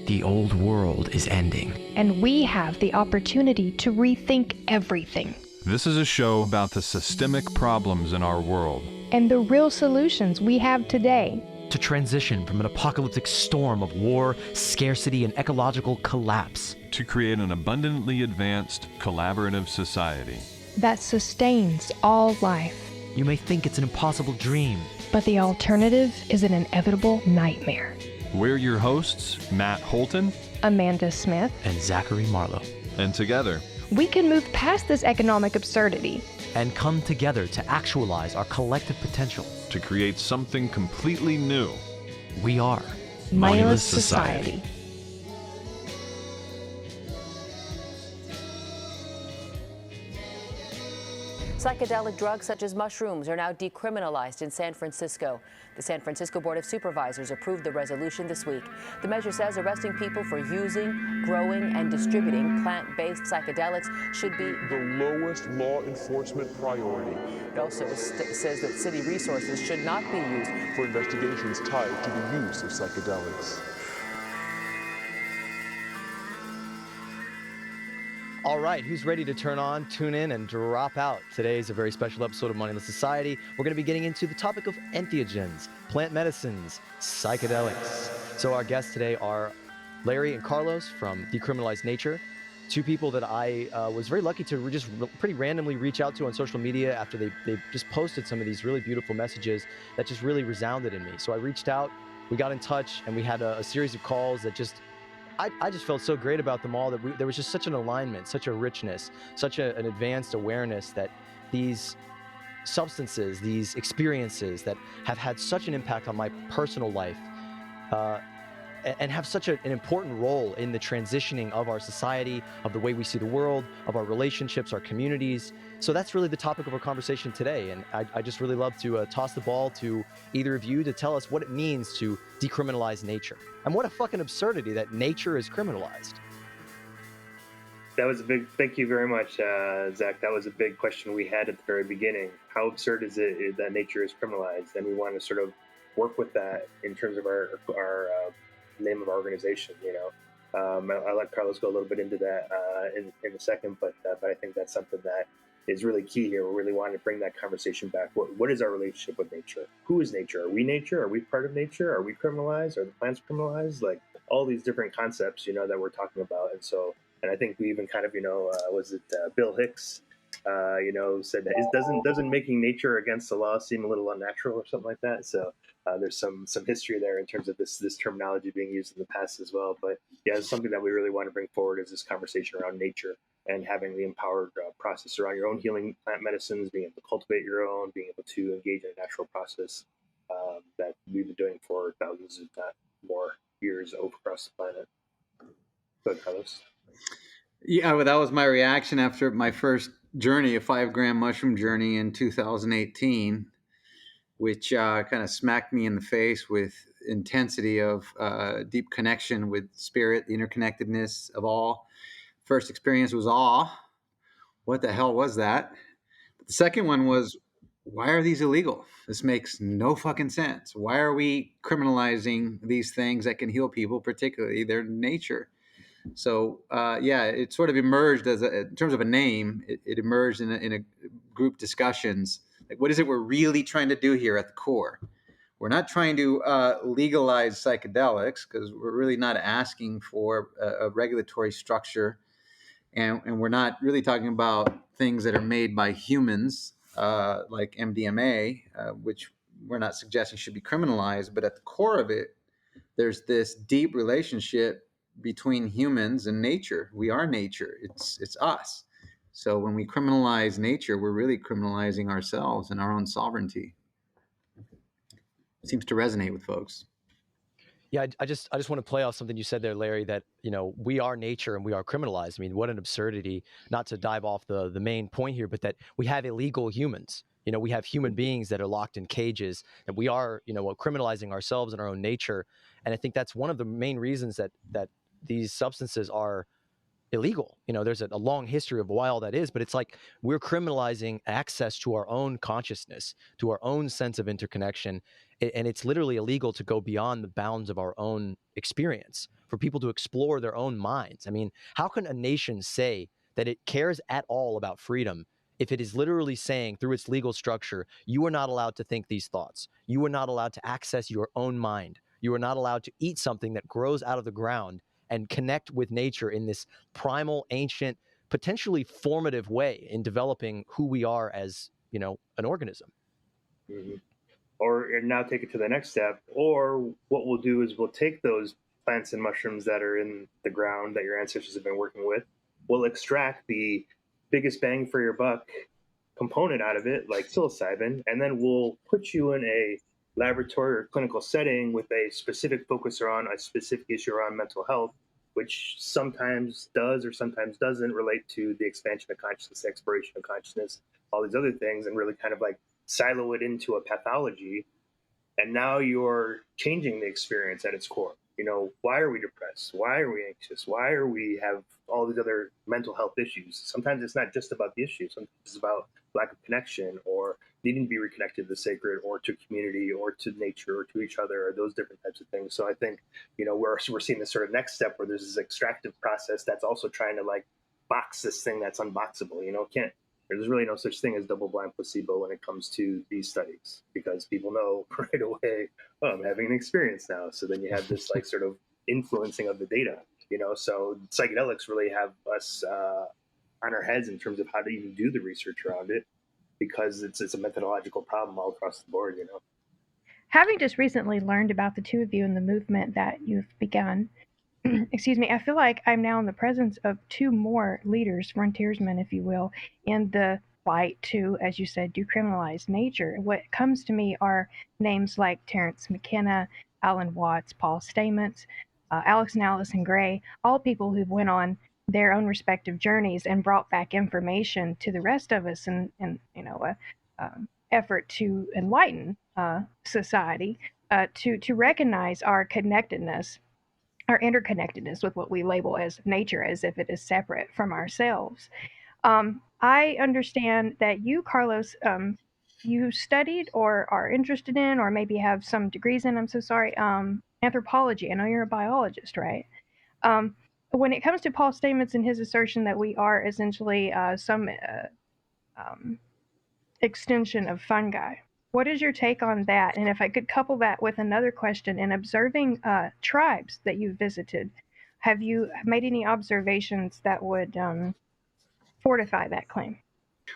The old world is ending. And we have the opportunity to rethink everything. This is a show about the systemic problems in our world. And the real solutions we have today. To transition from an apocalyptic storm of war, scarcity, and ecological collapse. To create an abundantly advanced, collaborative society. That sustains all life. You may think it's an impossible dream. But the alternative is an inevitable nightmare. We're your hosts, Matt Holton, Amanda Smith, and Zachary Marlowe. And together, we can move past this economic absurdity and come together to actualize our collective potential. To create something completely new. We are Mindless Society. Psychedelic drugs such as mushrooms are now decriminalized in San Francisco. The San Francisco Board of Supervisors approved the resolution this week. The measure says arresting people for using, growing, and distributing plant-based psychedelics should be the lowest law enforcement priority. It also says that city resources should not be used for investigations tied to the use of psychedelics. All right, who's ready to turn on, tune in, and drop out? Today is a very special episode of Mindless Society. We're going to be getting into the topic of entheogens, plant medicines, psychedelics. So our guests today are Larry and Carlos from Decriminalize Nature, two people that I was very lucky to just pretty randomly reach out to on social media after they just posted some of these really beautiful messages that just really resounded in me. So I reached out, we got in touch, and we had a series of calls that just I just felt so great about them all that there was just such an alignment, such a richness, such an advanced awareness that these substances, these experiences that have had such an impact on my personal life and have such an important role in the transitioning of our society, of the way we see the world, of our relationships, our communities. So that's really the topic of our conversation today. And I just really love to toss the ball to either of you to tell us what it means to decriminalize nature. And what a fucking absurdity that nature is criminalized. That was a big, thank you very much, Zach. That was a big question we had at the very beginning. How absurd is it that nature is criminalized? And we want to sort of work with that in terms of our name of our organization, you know. I'll let Carlos go a little bit into that in a second, but I think that's something that is really key here. We really want to bring that conversation back. What is our relationship with nature? Who is nature? Are we nature? Are we part of nature? Are we criminalized? Are the plants criminalized? Like all these different concepts, you know, that we're talking about. And I think we even kind of, you know, was it Bill Hicks, you know, said that doesn't making nature against the law seem a little unnatural or something like that. So there's some history there in terms of this terminology being used in the past as well. But yeah, it's something that we really want to bring forward is this conversation around nature and having the empowered process around your own healing plant medicines, being able to cultivate your own, being able to engage in a natural process that we've been doing for thousands, if not more, years over across the planet. Go ahead, Carlos. Yeah, well, that was my reaction after my first journey, a 5-gram mushroom journey in 2018, which kind of smacked me in the face with intensity of deep connection with spirit, the interconnectedness of all. First experience was awe. What the hell was that? But the second one was, why are these illegal? This makes no fucking sense. Why are we criminalizing these things that can heal people, particularly their nature? So, yeah, it sort of emerged in terms of a name, it emerged in a group discussions. Like, what is it we're really trying to do here at the core? We're not trying to legalize psychedelics because we're really not asking for a regulatory structure. And we're not really talking about things that are made by humans, like MDMA, which we're not suggesting should be criminalized. But at the core of it, there's this deep relationship between humans and nature. We are nature. It's us. So when we criminalize nature, we're really criminalizing ourselves and our own sovereignty. Seems to resonate with folks. Yeah, I just want to play off something you said there, Larry, that, you know, we are nature and we are criminalized. I mean, what an absurdity, not to dive off the main point here, but that we have illegal humans. You know, we have human beings that are locked in cages, and we are, you know, criminalizing ourselves and our own nature. And I think that's one of the main reasons that these substances are illegal. There's a long history of why all that is, but it's like we're criminalizing access to our own consciousness, to our own sense of interconnection. And it's literally illegal to go beyond the bounds of our own experience, for people to explore their own minds. I mean, how can a nation say that it cares at all about freedom if it is literally saying through its legal structure, you are not allowed to think these thoughts. You are not allowed to access your own mind. You are not allowed to eat something that grows out of the ground and connect with nature in this primal, ancient, potentially formative way in developing who we are as, an organism. Mm-hmm. Or now take it to the next step. Or what we'll do is we'll take those plants and mushrooms that are in the ground that your ancestors have been working with. We'll extract the biggest bang for your buck component out of it, like psilocybin, and then we'll put you in a laboratory or clinical setting with a specific focus on a specific issue around mental health, which sometimes does or sometimes doesn't relate to the expansion of consciousness, exploration of consciousness, all these other things, and really kind of like silo it into a pathology. And now you're changing the experience at its core. Why are we depressed? Why are we anxious? Why are we have all these other mental health issues? Sometimes it's not just about the issue. Sometimes it's about lack of connection, or needing to be reconnected to the sacred, or to community, or to nature, or to each other, or those different types of things. So I think, we're seeing this sort of next step where there's this extractive process that's also trying to like box this thing that's unboxable. There's really no such thing as double-blind placebo when it comes to these studies, because people know right away, oh, I'm having an experience now. So then you have this like sort of influencing of the data, So psychedelics really have us on our heads in terms of how to even do the research around it, because it's a methodological problem all across the board, Having just recently learned about the two of you and the movement that you've begun, excuse me, I feel like I'm now in the presence of two more leaders, frontiersmen, if you will, in the fight to, as you said, decriminalize nature. What comes to me are names like Terence McKenna, Alan Watts, Paul Stamets, Alex and Allison Gray, all people who've went on their own respective journeys and brought back information to the rest of us, and effort to enlighten society, to recognize our connectedness, our interconnectedness with what we label as nature, as if it is separate from ourselves. I understand that you, Carlos, you studied or are interested in, or maybe have some degrees in, I'm so sorry, anthropology. I know you're a biologist, right? When it comes to Paul Stamets and his assertion that we are essentially some extension of fungi, what is your take on that? And if I could couple that with another question, in observing tribes that you've visited, have you made any observations that would fortify that claim?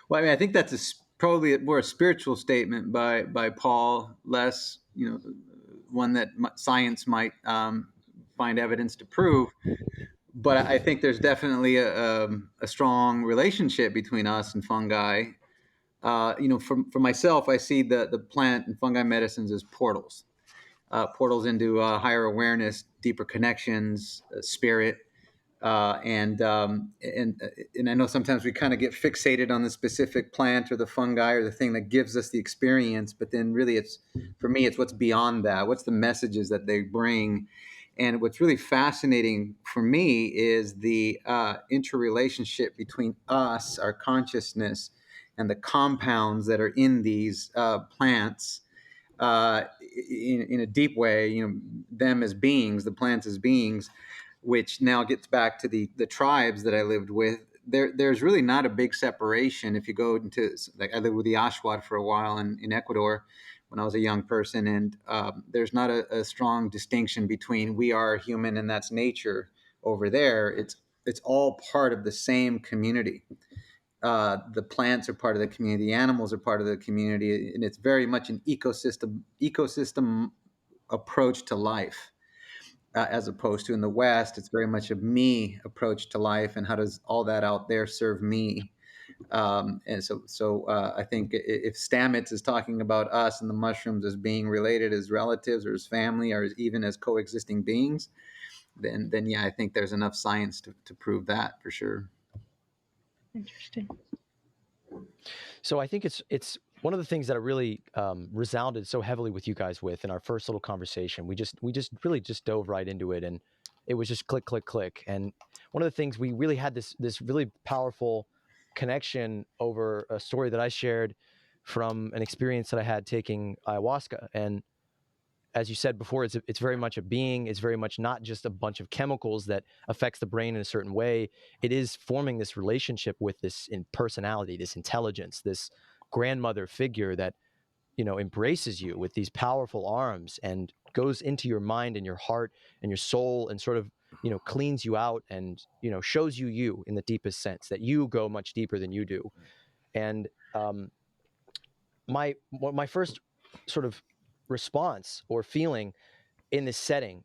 Well, I think that's probably more a spiritual statement by Paul, less one that science might find evidence to prove. But I think there's definitely a strong relationship between us and fungi. For myself, I see the plant and fungi medicines as portals, portals into higher awareness, deeper connections, spirit. And I know sometimes we kind of get fixated on the specific plant or the fungi or the thing that gives us the experience, but then really for me, it's what's beyond that. What's the messages that they bring? And what's really fascinating for me is the interrelationship between us, our consciousness, and the compounds that are in these plants in a deep way, them as beings, the plants as beings, which now gets back to the tribes that I lived with. There's really not a big separation. If you go into, like, I lived with the Ashwad for a while in Ecuador when I was a young person, and there's not a strong distinction between we are human and that's nature over there. It's all part of the same community. The plants are part of the community, the animals are part of the community, and it's very much an ecosystem approach to life. As opposed to in the West, it's very much a me approach to life, and how does all that out there serve me? And so I think if Stamets is talking about us and the mushrooms as being related as relatives or as family or even as coexisting beings, then yeah, I think there's enough science to prove that for sure. Interesting. So I think it's one of the things that I really resounded so heavily with you guys with in our first little conversation. We just really just dove right into it, and it was just click, click, click. And one of the things we really had this really powerful connection over a story that I shared from an experience that I had taking ayahuasca. And as you said before, it's very much a being. It's very much not just a bunch of chemicals that affects the brain in a certain way. It is forming this relationship with this personality, this intelligence, this grandmother figure that, embraces you with these powerful arms and goes into your mind and your heart and your soul and sort of, cleans you out and, shows you in the deepest sense, that you go much deeper than you do. And my first sort of response or feeling in this setting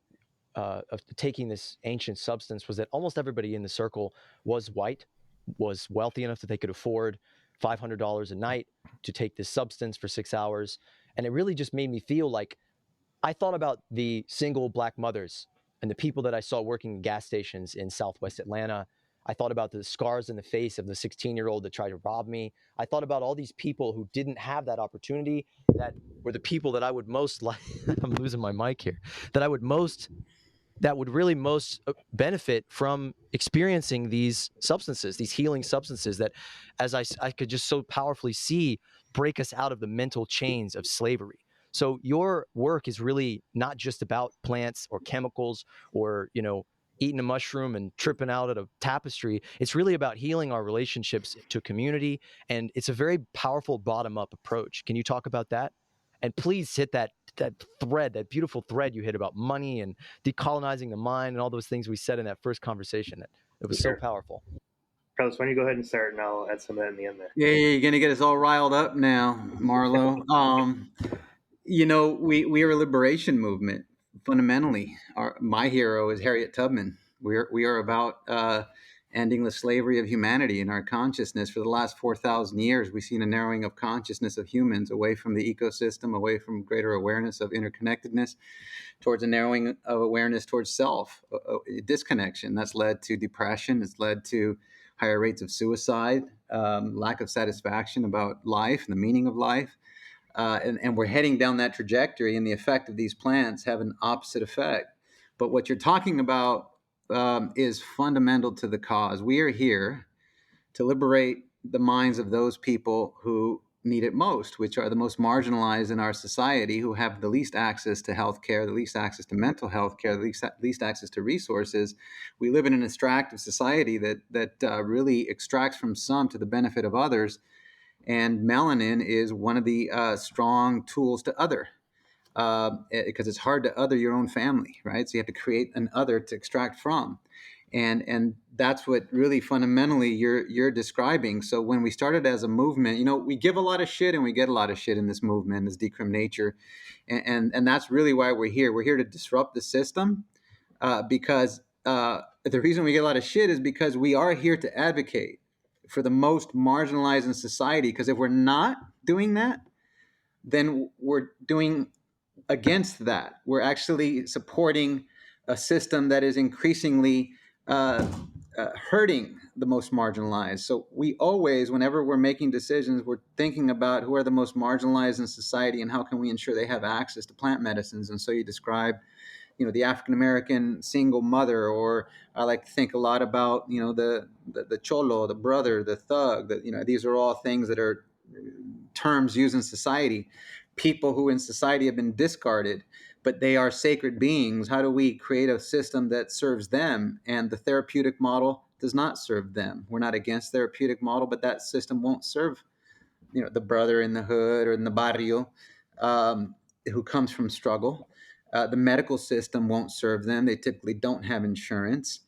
of taking this ancient substance was that almost everybody in the circle was white, was wealthy enough that they could afford $500 a night to take this substance for 6 hours. And it really just made me feel like I thought about the single black mothers and the people that I saw working in gas stations in Southwest Atlanta. I thought about the scars in the face of the 16-year-old that tried to rob me. I thought about all these people who didn't have that opportunity, that were the people that I would most like, I'm losing my mic here, that would really most benefit from experiencing these substances, these healing substances that, as I could just so powerfully see, break us out of the mental chains of slavery. So your work is really not just about plants or chemicals or, eating a mushroom and tripping out at a tapestry. It's really about healing our relationships to community. And it's a very powerful bottom-up approach. Can you talk about that? And please hit that thread, that beautiful thread you hit about money and decolonizing the mind and all those things we said in that first conversation. It was so powerful. Carlos, why don't you go ahead and start, and I'll add some of that in the end there. Yeah, you're gonna get us all riled up now, Marlo. We are a liberation movement. Fundamentally, my hero is Harriet Tubman. We are about ending the slavery of humanity in our consciousness. For the last 4,000 years, we've seen a narrowing of consciousness of humans away from the ecosystem, away from greater awareness of interconnectedness, towards a narrowing of awareness towards self, a disconnection that's led to depression. It's led to higher rates of suicide, lack of satisfaction about life and the meaning of life. And we're heading down that trajectory, and the effect of these plants have an opposite effect. But what you're talking about is fundamental to the cause. We are here to liberate the minds of those people who need it most, which are the most marginalized in our society, who have the least access to healthcare, the least access to mental health care, the least access to resources. We live in an extractive society that really extracts from some to the benefit of others. And melanin is one of the strong tools to other, because it's hard to other your own family, right? So you have to create an other to extract from. And that's what really fundamentally you're describing. So when we started as a movement, we give a lot of shit and we get a lot of shit in this movement, this Decriminalize Nature. And that's really why we're here. We're here to disrupt the system because the reason we get a lot of shit is because we are here to advocate for the most marginalized in society. Because if we're not doing that, then we're doing against that. We're actually supporting a system that is increasingly hurting the most marginalized. So we always, whenever we're making decisions, we're thinking about who are the most marginalized in society and how can we ensure they have access to plant medicines. And so you describe, the African-American single mother, or I like to think a lot about, the cholo, the brother, the thug, these are all things that are terms used in society. People who in society have been discarded, but they are sacred beings. How do we create a system that serves them? And the therapeutic model does not serve them. We're not against therapeutic model, but that system won't serve, the brother in the hood or in the barrio who comes from struggle. The medical system won't serve them. They typically don't have insurance.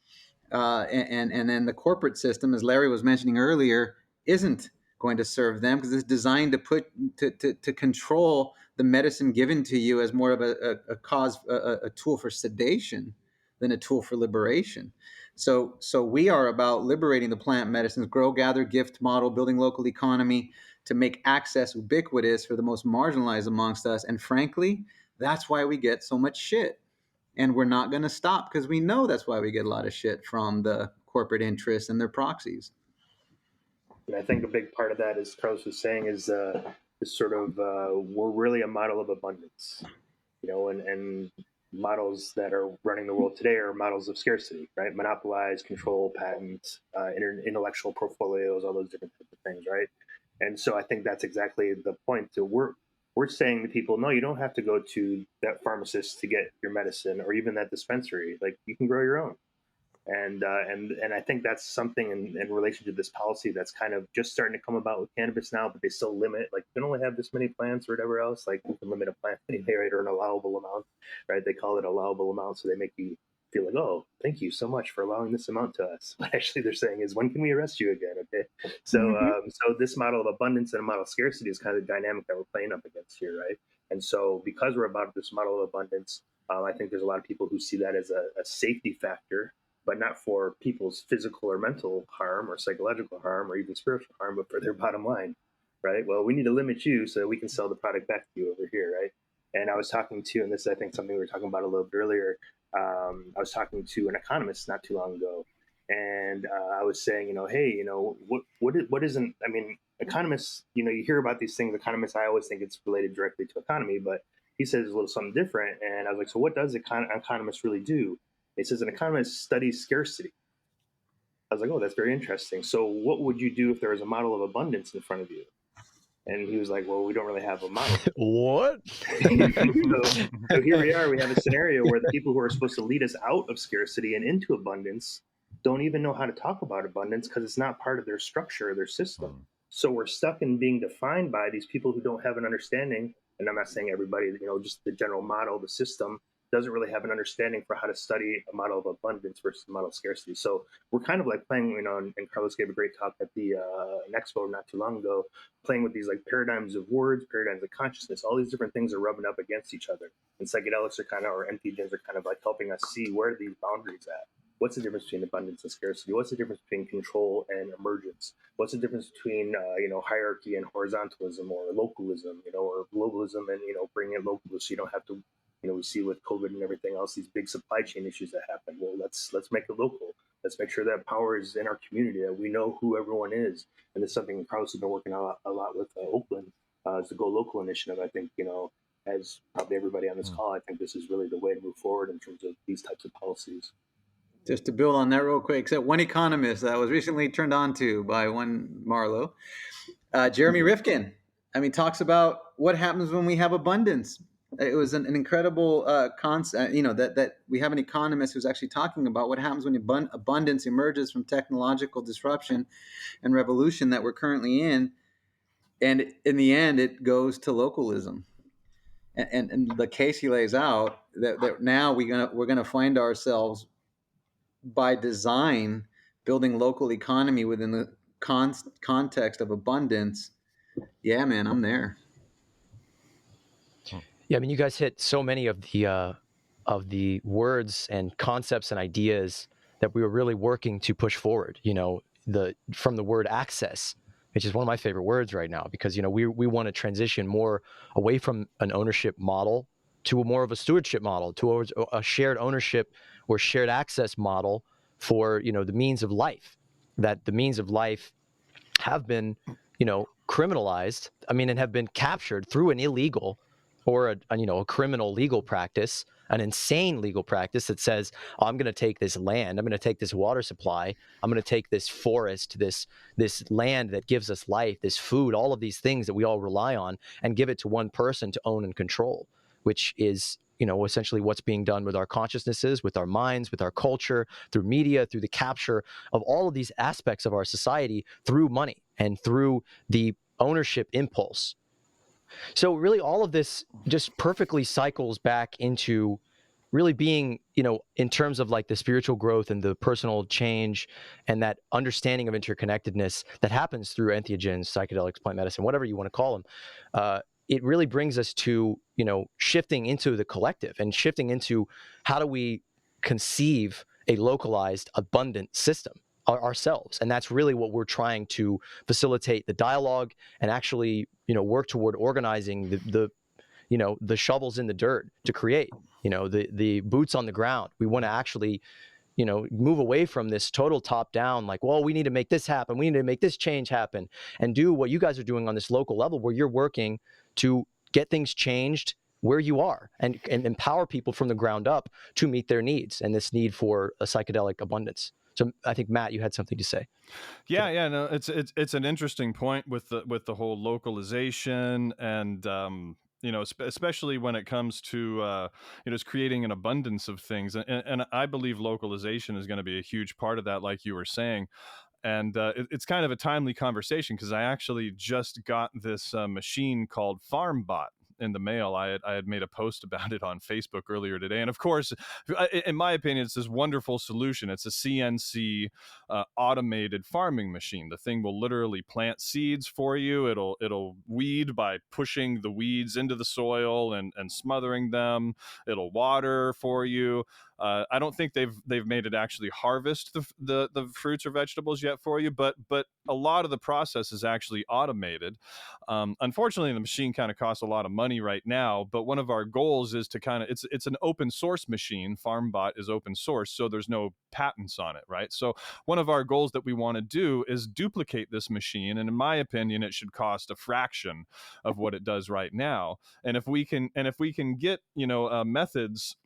And then the corporate system, as Larry was mentioning earlier, isn't going to serve them because it's designed to control the medicine given to you as more of a tool for sedation than a tool for liberation. So we are about liberating the plant medicines, grow, gather, gift model, building local economy to make access ubiquitous for the most marginalized amongst us. And frankly, that's why we get so much shit. And we're not going to stop because we know that's why we get a lot of shit from the corporate interests and their proxies. And I think a big part of that, as Carlos was saying, is sort of we're really a model of abundance, and models that are running the world today are models of scarcity, right? Monopolize, control, patents, intellectual portfolios, all those different types of things, right? And so I think that's exactly the point. So we're saying to people, no, you don't have to go to that pharmacist to get your medicine, or even that dispensary. Like, you can grow your own. And I think that's something in relation to this policy that's kind of just starting to come about with cannabis now, but they still limit, like, you can only have this many plants or whatever else. Like, you can limit a plant anyway, right, or an allowable amount, right? They call it allowable amount, so they make you feel like, oh, thank you so much for allowing this amount to us. What actually they're saying is, when can we arrest you again? Okay, so so this model of abundance and a model of scarcity is kind of the dynamic that we're playing up against here, right? And so because we're about this model of abundance, I think there's a lot of people who see that as a safety factor, but not for people's physical or mental harm or psychological harm or even spiritual harm, but for their bottom line, right? Well, we need to limit you so that we can sell the product back to you over here, right? And I was talking to, and this is, I think, something we were talking about a little bit earlier. I was talking to an economist not too long ago, and I was saying, hey, what isn't? I mean, economists, you hear about these things. Economists, I always think it's related directly to economy, but he says it's a little something different. And I was like, so what does economists really do? He says an economist studies scarcity. I was like, oh, that's very interesting. So what would you do if there was a model of abundance in front of you? And he was like, well, we don't really have a model. What? So here we are. We have a scenario where the people who are supposed to lead us out of scarcity and into abundance don't even know how to talk about abundance because it's not part of their structure or their system. So we're stuck in being defined by these people who don't have an understanding. And I'm not saying everybody, just the general model, the system, doesn't really have an understanding for how to study a model of abundance versus a model of scarcity. So we're kind of like playing, and Carlos gave a great talk at the Expo not too long ago, playing with these like paradigms of words, paradigms of consciousness. All these different things are rubbing up against each other. And psychedelics are kind of, or entheogens are kind of like helping us see where are these boundaries at. What's the difference between abundance and scarcity? What's the difference between control and emergence? What's the difference between hierarchy and horizontalism, or localism, or globalism, and bringing in localism so you don't have to. We see with COVID and everything else, these big supply chain issues that happen. Well, let's make it local. Let's make sure that power is in our community, that we know who everyone is. And it's something Carlos has been working a lot with Oakland, is the Go Local initiative. I think, as probably everybody on this call, I think this is really the way to move forward in terms of these types of policies. Just to build on that real quick, so one economist that was recently turned on to by one Marlowe, Jeremy Rifkin, talks about what happens when we have abundance. It was an incredible concept, that we have an economist who's actually talking about what happens when abundance emerges from technological disruption and revolution that we're currently in. And in the end, it goes to localism. And the case he lays out that now we're gonna find ourselves by design building local economy within the context of abundance. Yeah, man, I'm there. Yeah, you guys hit so many of the words and concepts and ideas that we were really working to push forward. From the word access, which is one of my favorite words right now, because we want to transition more away from an ownership model to more of a stewardship model, towards a shared ownership or shared access model for the means of life. That the means of life have been criminalized. And have been captured through an illegal or a criminal legal practice, an insane legal practice that says, oh, I'm going to take this land, I'm going to take this water supply, I'm going to take this forest, this land that gives us life, this food, all of these things that we all rely on, and give it to one person to own and control, which is essentially what's being done with our consciousnesses, with our minds, with our culture, through media, through the capture of all of these aspects of our society through money and through the ownership impulse. So really all of this just perfectly cycles back into really being, in terms of like the spiritual growth and the personal change and that understanding of interconnectedness that happens through entheogens, psychedelics, plant medicine, whatever you want to call them. It really brings us to, shifting into the collective and shifting into how do we conceive a localized, abundant system ourselves. And that's really what we're trying to facilitate the dialogue and actually, work toward organizing the shovels in the dirt to create, the boots on the ground. We want to actually, move away from this total top down, like, well, we need to make this happen. We need to make this change happen, and do what you guys are doing on this local level where you're working to get things changed where you are and empower people from the ground up to meet their needs and this need for a psychedelic abundance. So I think, Matt, you had something to say. Yeah, no, it's an interesting point with the whole localization and especially when it comes to it's creating an abundance of things, and I believe localization is going to be a huge part of that, like you were saying. And it's kind of a timely conversation because I actually just got this machine called FarmBot in the mail. I had made a post about it on Facebook earlier today, and of course, in my opinion, it's this wonderful solution. It's a CNC automated farming machine. The thing will literally plant seeds for you. It'll weed by pushing the weeds into the soil and smothering them. It'll water for you. I don't think they've made it actually harvest the fruits or vegetables yet for you, but a lot of the process is actually automated. Unfortunately, the machine kind of costs a lot of money right now, but one of our goals is to it's an open source machine. FarmBot is open source, so there's no patents on it, right? So one of our goals that we want to do is duplicate this machine, and in my opinion, it should cost a fraction of what it does right now. And if we can get methods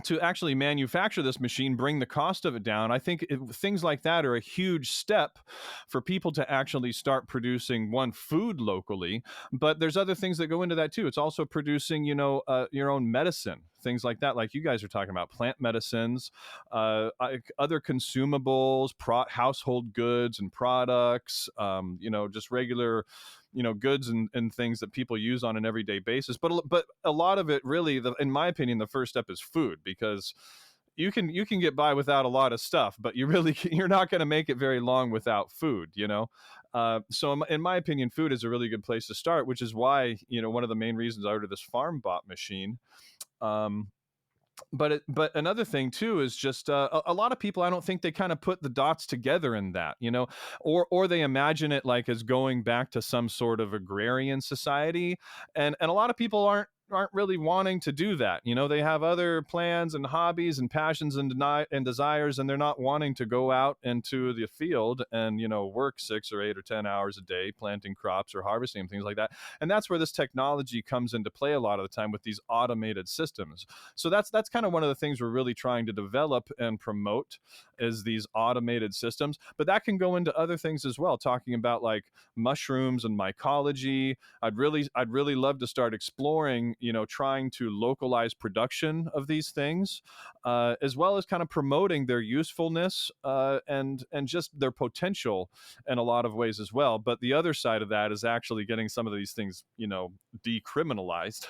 to actually manufacture this machine, bring the cost of it down, I think things like that are a huge step for people to actually start producing food locally. But there's other things that go into that too. It's also producing, your own medicine, things like that, like you guys are talking about, plant medicines, other consumables, household goods and products, just regular goods and things that people use on an everyday basis. But a lot of it really, in my opinion, the first step is food, because you can get by without a lot of stuff, but you're not going to make it very long without food, so in my opinion, food is a really good place to start, which is why, one of the main reasons I ordered this FarmBot machine. But another thing too is just a lot of people, I don't think they kind of put the dots together in that, or they imagine it like as going back to some sort of agrarian society, and a lot of people aren't really wanting to do that. They have other plans and hobbies and passions and desires, and they're not wanting to go out into the field and work 6 or 8 or 10 hours a day planting crops or harvesting things like that. And that's where this technology comes into play a lot of the time with these automated systems. So that's kind of one of the things we're really trying to develop and promote, is these automated systems. But that can go into other things as well, talking about like mushrooms and mycology. I'd really love to start exploring, trying to localize production of these things, as well as kind of promoting their usefulness and just their potential in a lot of ways as well. But the other side of that is actually getting some of these things, decriminalized,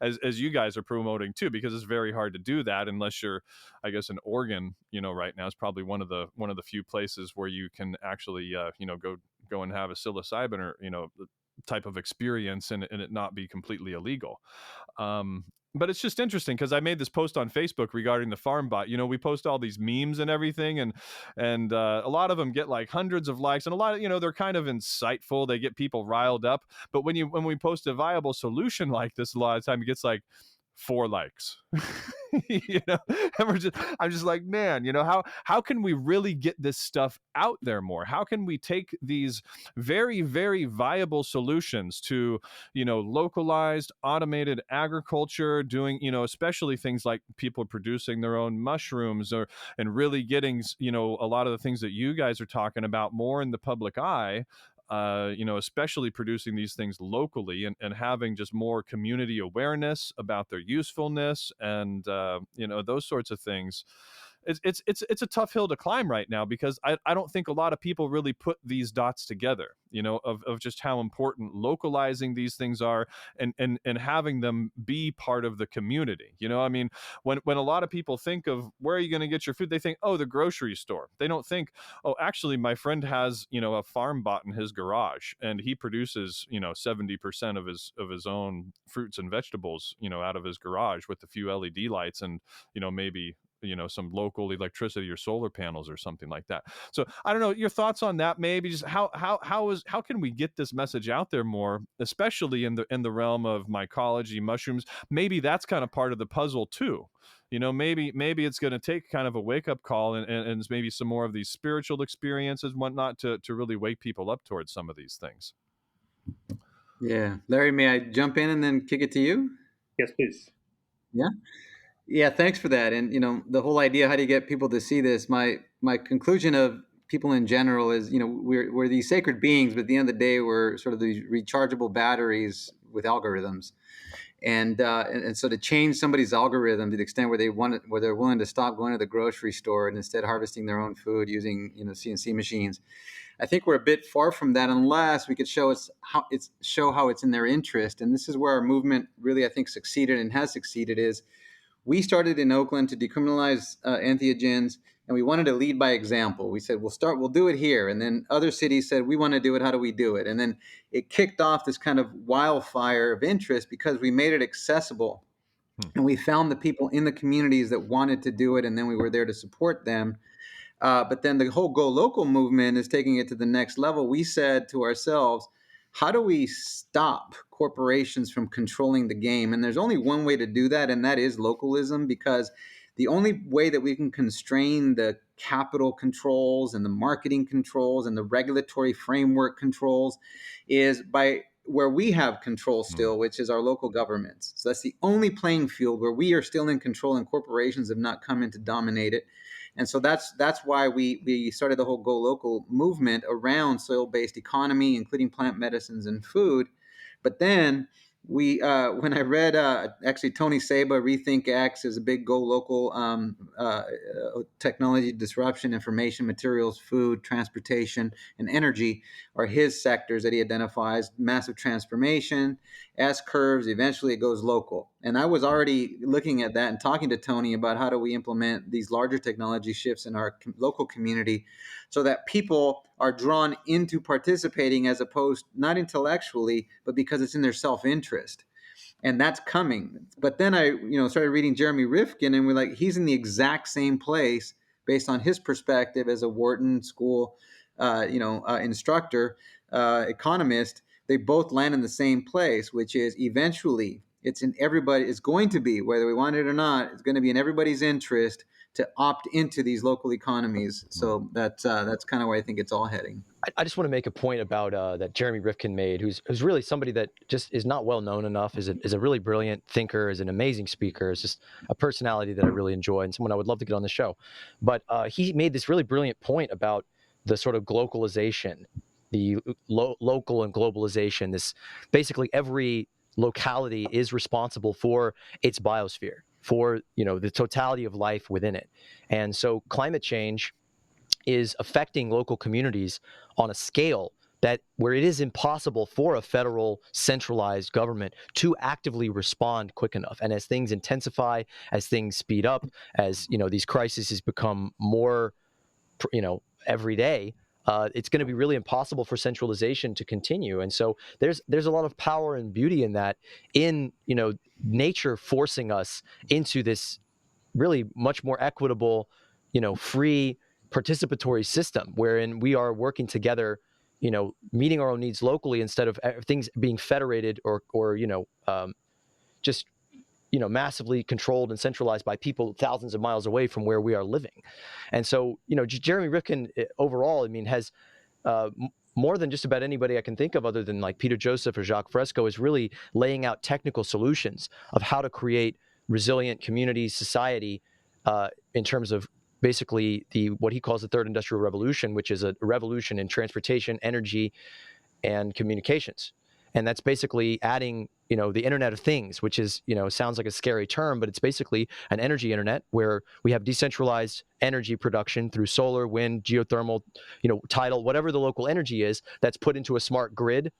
as you guys are promoting too, because it's very hard to do that unless you're, I guess, in Oregon, right now is probably one of the few places where you can actually, go and have a psilocybin or, type of experience and it not be completely illegal. But it's just interesting because I made this post on Facebook regarding the FarmBot. We post all these memes and everything, and a lot of them get like hundreds of likes, and a lot of, they're kind of insightful. They get people riled up. But when we post a viable solution like this, a lot of the time it gets like 4 likes. And I'm just like, man, how can we really get this stuff out there more? How can we take these very, very viable solutions to, localized, automated agriculture, doing, especially things like people producing their own mushrooms, and really getting, a lot of the things that you guys are talking about more in the public eye, especially producing these things locally and having just more community awareness about their usefulness and, those sorts of things. It's a tough hill to climb right now, because I don't think a lot of people really put these dots together, of just how important localizing these things are and having them be part of the community. I mean, when a lot of people think of where are you going to get your food, they think, oh, the grocery store. They don't think, oh, actually my friend has, a FarmBot in his garage and he produces, 70% of his own fruits and vegetables, out of his garage with a few LED lights and, maybe some local electricity or solar panels or something like that. So I don't know your thoughts on that. Maybe just how can we get this message out there more, especially in the realm of mycology, mushrooms. Maybe that's kind of part of the puzzle too. Maybe it's going to take kind of a wake up call and maybe some more of these spiritual experiences and whatnot to really wake people up towards some of these things. Yeah. Larry, may I jump in and then kick it to you? Yes, please. Yeah. Yeah, thanks for that. And the whole idea, how do you get people to see this? My conclusion of people in general is, we're these sacred beings, but at the end of the day, we're sort of these rechargeable batteries with algorithms. And so to change somebody's algorithm to the extent where where they're willing to stop going to the grocery store and instead harvesting their own food using CNC machines, I think we're a bit far from that unless we could show how it's in their interest. And this is where our movement really, I think, succeeded and has succeeded. Is we started in Oakland to decriminalize entheogens, and we wanted to lead by example. We said, we'll do it here. And then other cities said, we want to do it. How do we do it? And then it kicked off this kind of wildfire of interest because we made it accessible. And we found the people in the communities that wanted to do it, and then we were there to support them. But then the whole Go Local movement is taking it to the next level. We said to ourselves, how do we stop corporations from controlling the game? And there's only one way to do that, and that is localism, because the only way that we can constrain the capital controls and the marketing controls and the regulatory framework controls is by where we have control still, which is our local governments. So that's the only playing field where we are still in control and corporations have not come in to dominate it. And so that's why we started the whole Go Local movement around soil-based economy, including plant medicines and food. But then when I read actually Tony Seba, Rethink X is a big Go Local technology disruption, information, materials, food, transportation, and energy are his sectors that he identifies. Massive transformation, S curves, eventually it goes local. And I was already looking at that and talking to Tony about how do we implement these larger technology shifts in our local community so that people are drawn into participating as opposed, not intellectually, but because it's in their self-interest. And that's coming. But then I started reading Jeremy Rifkin, and we're like, he's in the exact same place based on his perspective as a Wharton School instructor, economist. They both land in the same place, which is eventually it's going to be, whether we want it or not, it's going to be in everybody's interest to opt into these local economies. So that's kind of where I think it's all heading. I just want to make a point about that Jeremy Rifkin made, who's really somebody that just is not well known enough, is a really brilliant thinker, is an amazing speaker, is just a personality that I really enjoy and someone I would love to get on the show. But he made this really brilliant point about the sort of glocalization, the local and globalization. This basically every locality is responsible for its biosphere, for the totality of life within it. And so climate change is affecting local communities on a scale that where it is impossible for a federal centralized government to actively respond quick enough. And as things intensify, as things speed up, as these crises become more every day, it's going to be really impossible for centralization to continue. And so there's a lot of power and beauty in that, in nature forcing us into this really much more equitable, free participatory system wherein we are working together, meeting our own needs locally instead of things being federated or just massively controlled and centralized by people thousands of miles away from where we are living. And so Jeremy Rifkin overall, has more than just about anybody I can think of other than like Peter Joseph or Jacques Fresco, is really laying out technical solutions of how to create resilient community society in terms of basically what he calls the third industrial revolution, which is a revolution in transportation, energy, and communications. And that's basically adding, the Internet of Things, which is, sounds like a scary term, but it's basically an energy internet where we have decentralized energy production through solar, wind, geothermal, tidal, whatever the local energy is, that's put into a smart grid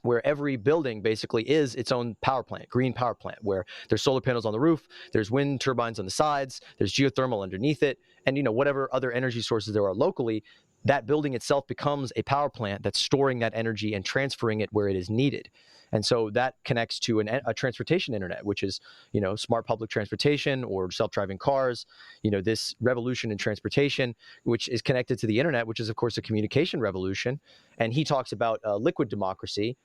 where every building basically is its own power plant, green power plant, where there's solar panels on the roof, there's wind turbines on the sides, there's geothermal underneath it, and whatever other energy sources there are locally, that building itself becomes a power plant that's storing that energy and transferring it where it is needed. And so that connects to a transportation internet, which is, smart public transportation or self-driving cars, this revolution in transportation, which is connected to the internet, which is, of course, a communication revolution. And he talks about liquid democracy,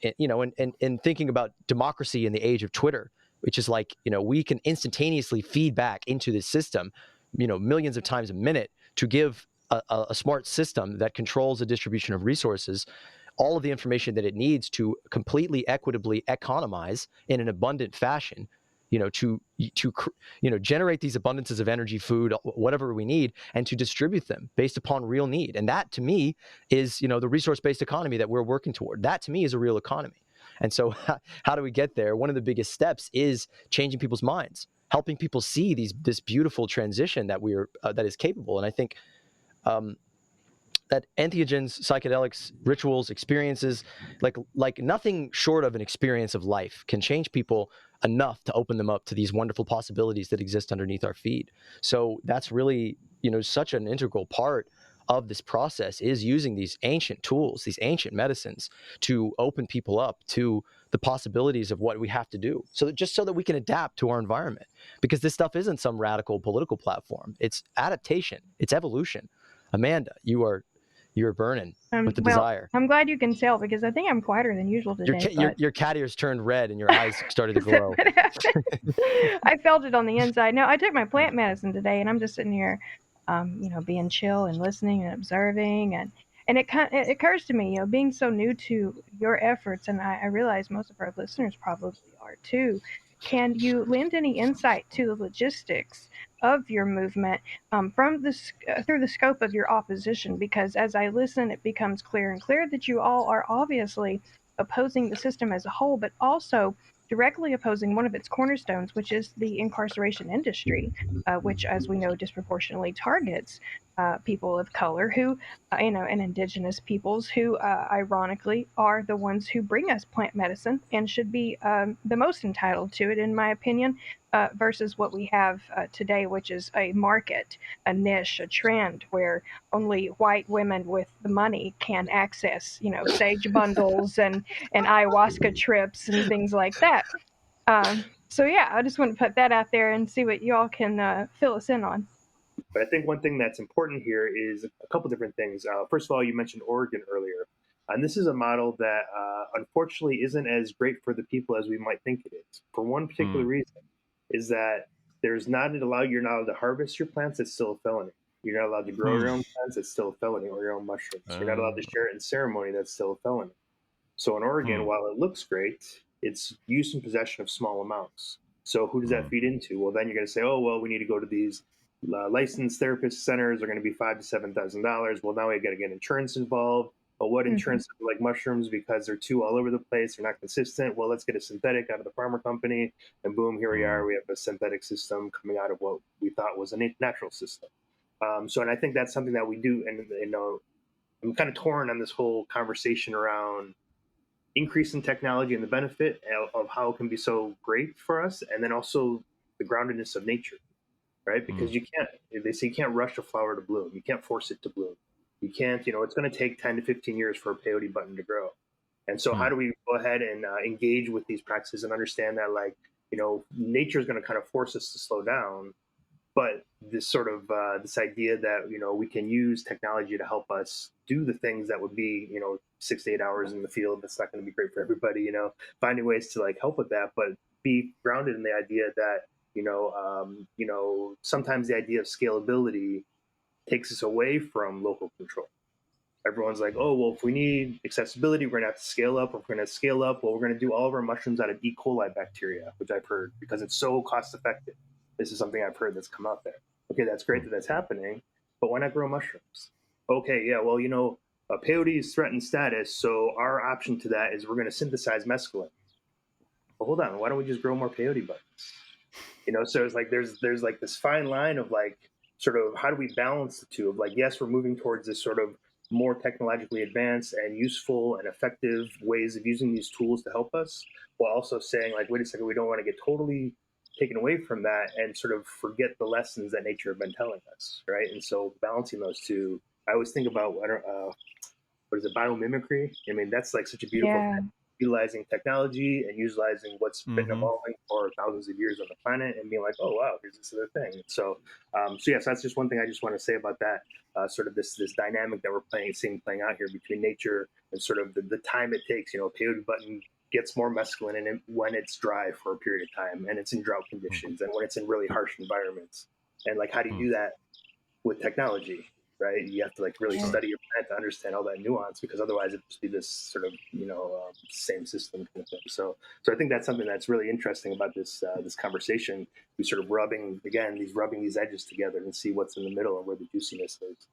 and thinking about democracy in the age of Twitter, which is like, we can instantaneously feed back into this system, millions of times a minute to give a smart system that controls the distribution of resources all of the information that it needs to completely equitably economize in an abundant fashion, to generate these abundances of energy, food, whatever we need, and to distribute them based upon real need. And that, to me, is the resource-based economy that we're working toward. That, to me, is a real economy. And so how do we get there? One of the biggest steps is changing people's minds, helping people see this beautiful transition that that is capable. And I think that entheogens, psychedelics, rituals, experiences, like nothing short of an experience of life can change people enough to open them up to these wonderful possibilities that exist underneath our feet. So that's really, such an integral part of this process, is using these ancient tools, these ancient medicines, to open people up to the possibilities of what we have to do, so that we can adapt to our environment. Because this stuff isn't some radical political platform. It's adaptation. It's evolution. Amanda, you're burning with the desire. I'm glad you can tell, because I think I'm quieter than usual today. Your cat ears turned red and your eyes started to glow. I felt it on the inside. No, I took my plant medicine today, and I'm just sitting here, being chill and listening and observing, and it occurs to me, being so new to your efforts, and I realize most of our listeners probably are too. Can you lend any insight to the logistics of your movement through the scope of your opposition? Because as I listen, it becomes clearer and clearer that you all are obviously opposing the system as a whole, but also directly opposing one of its cornerstones, which is the incarceration industry, which, as we know, disproportionately targets people of color and indigenous peoples who, ironically, are the ones who bring us plant medicine and should be the most entitled to it, in my opinion, versus what we have today, which is a market, a niche, a trend where only white women with the money can access, sage bundles and ayahuasca trips and things like that. So yeah, I just want to put that out there and see what you all can fill us in on. But I think one thing that's important here is a couple different things. First of all, you mentioned Oregon earlier. And this is a model that unfortunately isn't as great for the people as we might think it is. For one particular reason, is that you're not allowed to harvest your plants. It's still a felony. You're not allowed to grow your own plants. It's still a felony, or your own mushrooms. You're not allowed to share it in ceremony. That's still a felony. So in Oregon, while it looks great, it's use and possession of small amounts. So who does that feed into? Well, then you're going to say, oh, well, we need to go to these licensed therapist centers. They're going to be $5,000 to $7,000. Well, now we got to get insurance involved. But what insurance is like mushrooms, because they're too all over the place, they're not consistent. Well, let's get a synthetic out of the farmer company, and boom, here we are. We have a synthetic system coming out of what we thought was a natural system. And I think that's something that we do. And I'm kind of torn on this whole conversation around increase in technology and the benefit of how it can be so great for us, and then also the groundedness of nature, right? Because they say you can't rush a flower to bloom. You can't force it to bloom. You can't, it's going to take 10 to 15 years for a peyote button to grow. And so how do we go ahead and engage with these practices and understand that, nature is going to kind of force us to slow down, but this sort of this idea that, we can use technology to help us do the things that would be, 6 to 8 hours in the field. That's not going to be great for everybody, finding ways to help with that, but be grounded in the idea that, sometimes the idea of scalability takes us away from local control. Everyone's like, oh, well, if we need accessibility, we're going to have to scale up. If we're going to scale up, well, we're going to do all of our mushrooms out of E. coli bacteria, which I've heard, because it's so cost effective. This is something I've heard that's come out there. Okay, that's great that that's happening, but why not grow mushrooms? Okay, yeah, well, peyote is threatened status, so our option to that is we're going to synthesize mescaline. Well, hold on, why don't we just grow more peyote buttons? So it's like there's like this fine line of sort of how do we balance the two of yes, we're moving towards this sort of more technologically advanced and useful and effective ways of using these tools to help us, while also saying wait a second, we don't want to get totally taken away from that and sort of forget the lessons that nature have been telling us, right? And so balancing those two, I always think about what is it, biomimicry? I mean, that's such a beautiful thing. Utilizing technology and utilizing what's been evolving for thousands of years on the planet, and being oh wow, here's this other thing. So yes, that's just one thing I just want to say about that. Sort of this dynamic that we're seeing playing out here between nature and sort of the time it takes. Peyote button gets more mescaline in it when it's dry for a period of time, and it's in drought conditions, and when it's in really harsh environments. And how do you do that with technology? right? You have to like really study your plant to understand all that nuance, because otherwise it'd just be this sort of same system kind of thing. So I think that's something that's really interesting about this conversation. We sort of rubbing these edges together and see what's in the middle and where the juiciness is.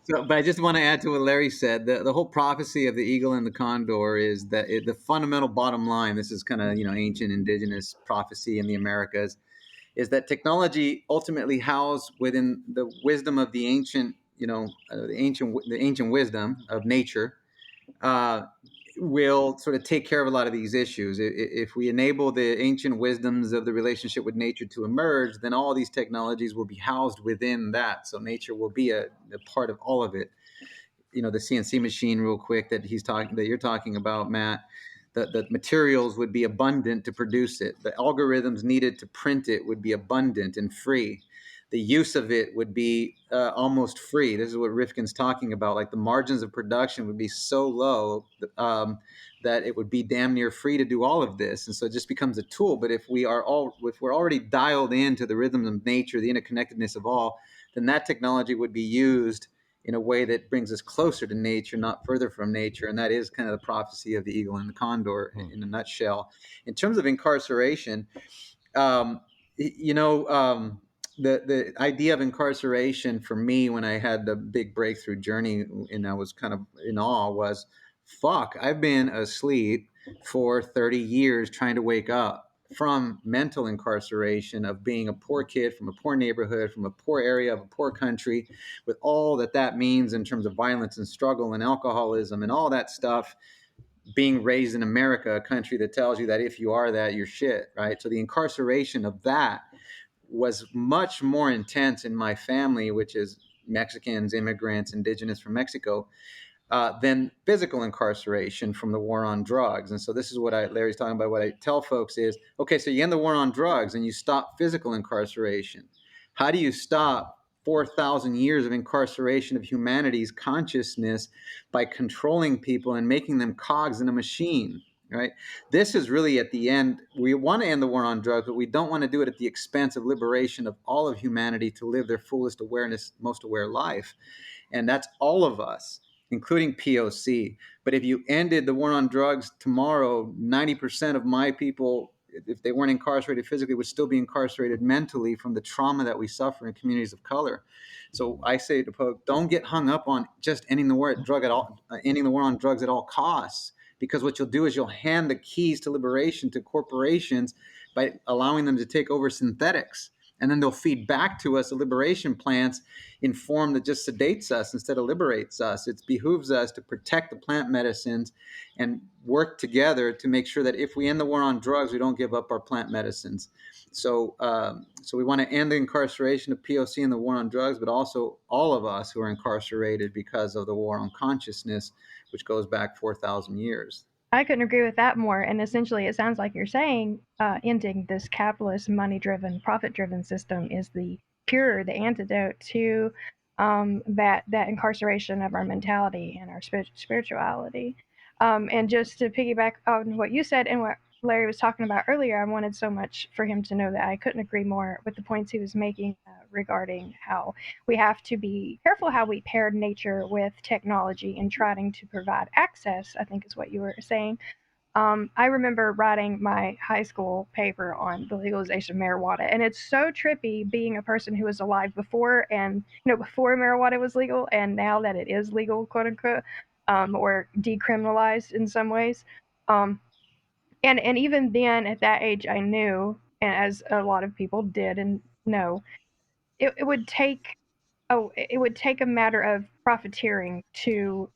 So, but I just want to add to what Larry said. The whole prophecy of the eagle and the condor is that the fundamental bottom line. This is kind of ancient indigenous prophecy in the Americas, is that technology ultimately housed within the wisdom of the ancient, the ancient wisdom of nature, will sort of take care of a lot of these issues. If we enable the ancient wisdoms of the relationship with nature to emerge, then all these technologies will be housed within that. So nature will be a part of all of it. The CNC machine, real quick, that you're talking about, Matt. The materials would be abundant to produce it. The algorithms needed to print it would be abundant and free. The use of it would be almost free. This is what Rifkin's talking about. Like the margins of production would be so low that it would be damn near free to do all of this. And so it just becomes a tool. But if we're already dialed into the rhythms of nature, the interconnectedness of all, then that technology would be used in a way that brings us closer to nature, not further from nature. And that is kind of the prophecy of the eagle and the condor in a nutshell. In terms of incarceration, the idea of incarceration for me, when I had the big breakthrough journey and I was kind of in awe, was, fuck, I've been asleep for 30 years trying to wake up from mental incarceration of being a poor kid from a poor neighborhood, from a poor area of a poor country, with all that means in terms of violence and struggle and alcoholism and all that stuff, being raised in America, a country that tells you that if you are that, you're shit, right? So the incarceration of that was much more intense in my family, which is Mexicans, immigrants, indigenous from Mexico, than physical incarceration from the war on drugs. And so this is what Larry's talking about. What I tell folks is, okay, so you end the war on drugs and you stop physical incarceration. How do you stop 4,000 years of incarceration of humanity's consciousness by controlling people and making them cogs in a machine? Right? This is really at the end. We want to end the war on drugs, but we don't want to do it at the expense of liberation of all of humanity to live their fullest awareness, most aware life. And that's all of us, including POC. But if you ended the war on drugs tomorrow, 90% of my people, if they weren't incarcerated physically, would still be incarcerated mentally from the trauma that we suffer in communities of color. So I say to folks, don't get hung up on just ending the war on drugs at all costs. Because what you'll do is you'll hand the keys to liberation to corporations by allowing them to take over synthetics. And then they'll feed back to us the liberation plants in form that just sedates us instead of liberates us. It behooves us to protect the plant medicines and work together to make sure that if we end the war on drugs, we don't give up our plant medicines. So we want to end the incarceration of POC and the war on drugs, but also all of us who are incarcerated because of the war on consciousness, which goes back 4,000 years. I couldn't agree with that more. And essentially, it sounds like you're saying ending this capitalist, money-driven, profit-driven system is the cure, the antidote to that incarceration of our mentality and our spirituality. And just to piggyback on what you said and what Larry was talking about earlier, I wanted so much for him to know that I couldn't agree more with the points he was making regarding how we have to be careful how we pair nature with technology and trying to provide access, I think is what you were saying. I remember writing my high school paper on the legalization of marijuana, and it's so trippy being a person who was alive before before marijuana was legal, and now that it is legal, quote unquote, or decriminalized in some ways. And even then, at that age, I knew, and as a lot of people did and know, it would take a matter of profiteering to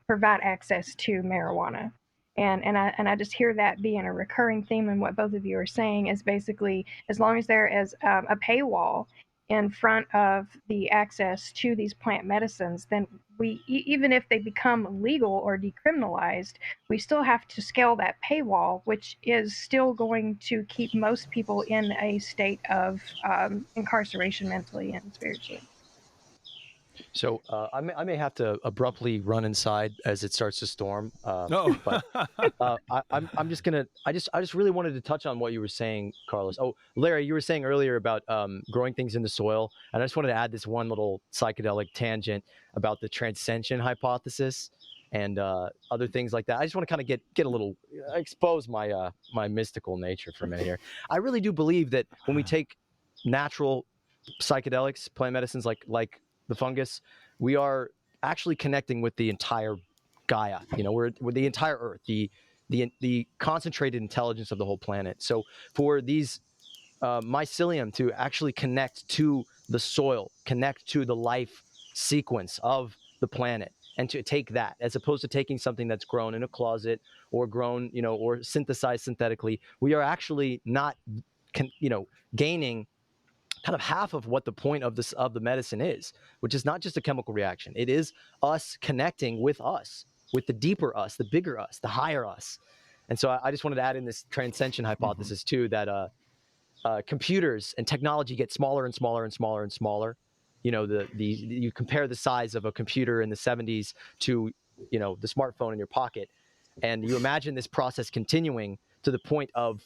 provide access to marijuana. And I just hear that being a recurring theme in what both of you are saying is basically, as long as there is a paywall in front of the access to these plant medicines, then even if they become legal or decriminalized, we still have to scale that paywall, which is still going to keep most people in a state of incarceration mentally and spiritually. So I may have to abruptly run inside as it starts to storm. No. But I'm just gonna. I just really wanted to touch on what you were saying, Carlos. Oh, Larry, you were saying earlier about growing things in the soil, and I just wanted to add this one little psychedelic tangent about the transcension hypothesis and other things like that. I just want to kind of get a little expose my my mystical nature for a minute here. I really do believe that when we take natural psychedelics, plant medicines like the fungus, we are actually connecting with the entire Gaia. You know, we're the entire Earth, the concentrated intelligence of the whole planet. So for these mycelium to actually connect to the soil, connect to the life sequence of the planet, and to take that as opposed to taking something that's grown in a closet or grown, you know, or synthesized synthetically, we are actually not, you know, gaining kind of half of what the point of this of the medicine is, which is not just a chemical reaction. It is us connecting with us, with the deeper us, the bigger us, the higher us. And so I just wanted to add in this transcension hypothesis too, that computers and technology get smaller and smaller and smaller and smaller. You know, you compare the size of a computer in the 70s to, you know, the smartphone in your pocket, and you imagine this process continuing to the point of,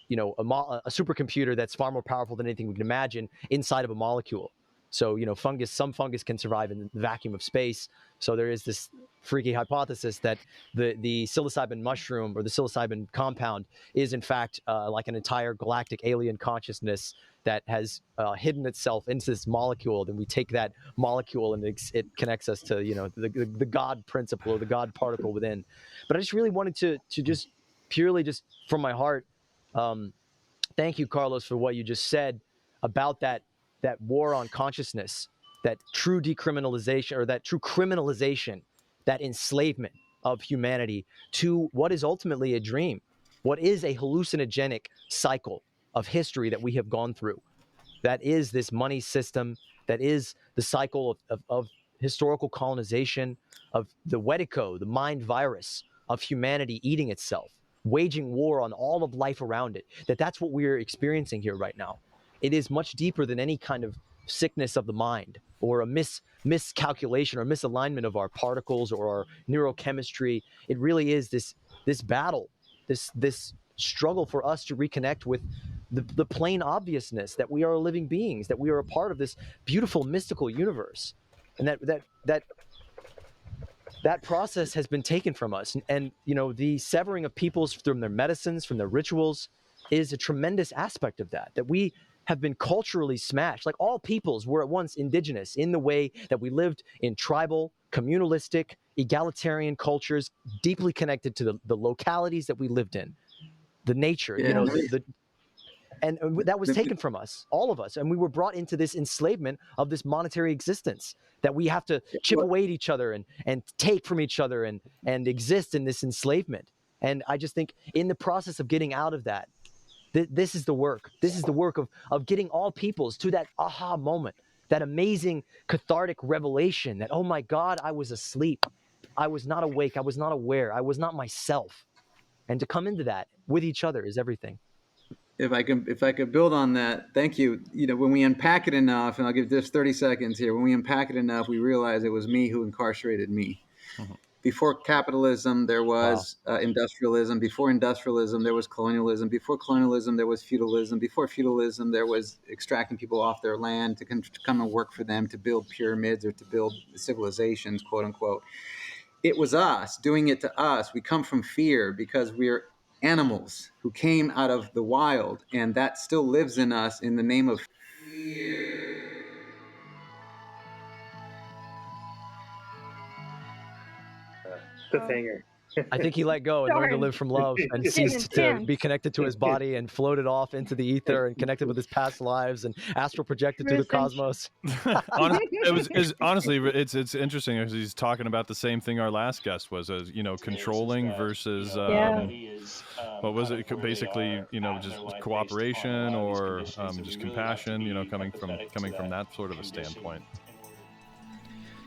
you know, a supercomputer that's far more powerful than anything we can imagine inside of a molecule. So, you know, some fungus can survive in the vacuum of space. So there is this freaky hypothesis that the psilocybin mushroom or the psilocybin compound is in fact like an entire galactic alien consciousness that has hidden itself into this molecule. Then we take that molecule and it connects us to, you know, the God principle or the God particle within. But I just really wanted to just purely just from my heart, thank you, Carlos, for what you just said about that war on consciousness, that true decriminalization, or that true criminalization, that enslavement of humanity to what is ultimately a dream, what is a hallucinogenic cycle of history that we have gone through. That is this money system, that is the cycle of historical colonization, of the Wedico, the mind virus of humanity eating itself, waging war on all of life around it. That's what we're experiencing here right now. It is much deeper than any kind of sickness of the mind or a miscalculation or misalignment of our particles or our neurochemistry. It really is this battle, this struggle for us to reconnect with the plain obviousness that we are living beings, that we are a part of this beautiful mystical universe, and that process has been taken from us. And you know, the severing of peoples from their medicines, from their rituals, is a tremendous aspect of that we have been culturally smashed. Like, all peoples were at once indigenous in the way that we lived in tribal, communalistic, egalitarian cultures, deeply connected to the localities that we lived in, the nature, you know, and that was taken from us, all of us. And we were brought into this enslavement of this monetary existence that we have to chip away at each other and take from each other and exist in this enslavement. And I just think in the process of getting out of that, this is the work. This is the work of getting all peoples to that aha moment, that amazing cathartic revelation that, oh my God, I was asleep. I was not awake. I was not aware. I was not myself. And to come into that with each other is everything. If I could build on that, thank you. You know, when we unpack it enough, and I'll give just 30 seconds here, when we unpack it enough, we realize it was me who incarcerated me. Mm-hmm. Before capitalism, there was industrialism. Before industrialism, there was colonialism. Before colonialism, there was feudalism. Before feudalism, there was extracting people off their land to come and work for them, to build pyramids or to build civilizations, quote unquote. It was us doing it to us. We come from fear because we're animals who came out of the wild, and that still lives in us in the name of fear. Cliffhanger. I think he let go and learned to live from love and ceased to be connected to his body and floated off into the ether and connected with his past lives and astral projected to the cosmos. Honestly, it's interesting because he's talking about the same thing our last guest was, as you know, controlling versus what was it? Basically, you know, just cooperation or just compassion. You know, coming from that sort of a standpoint.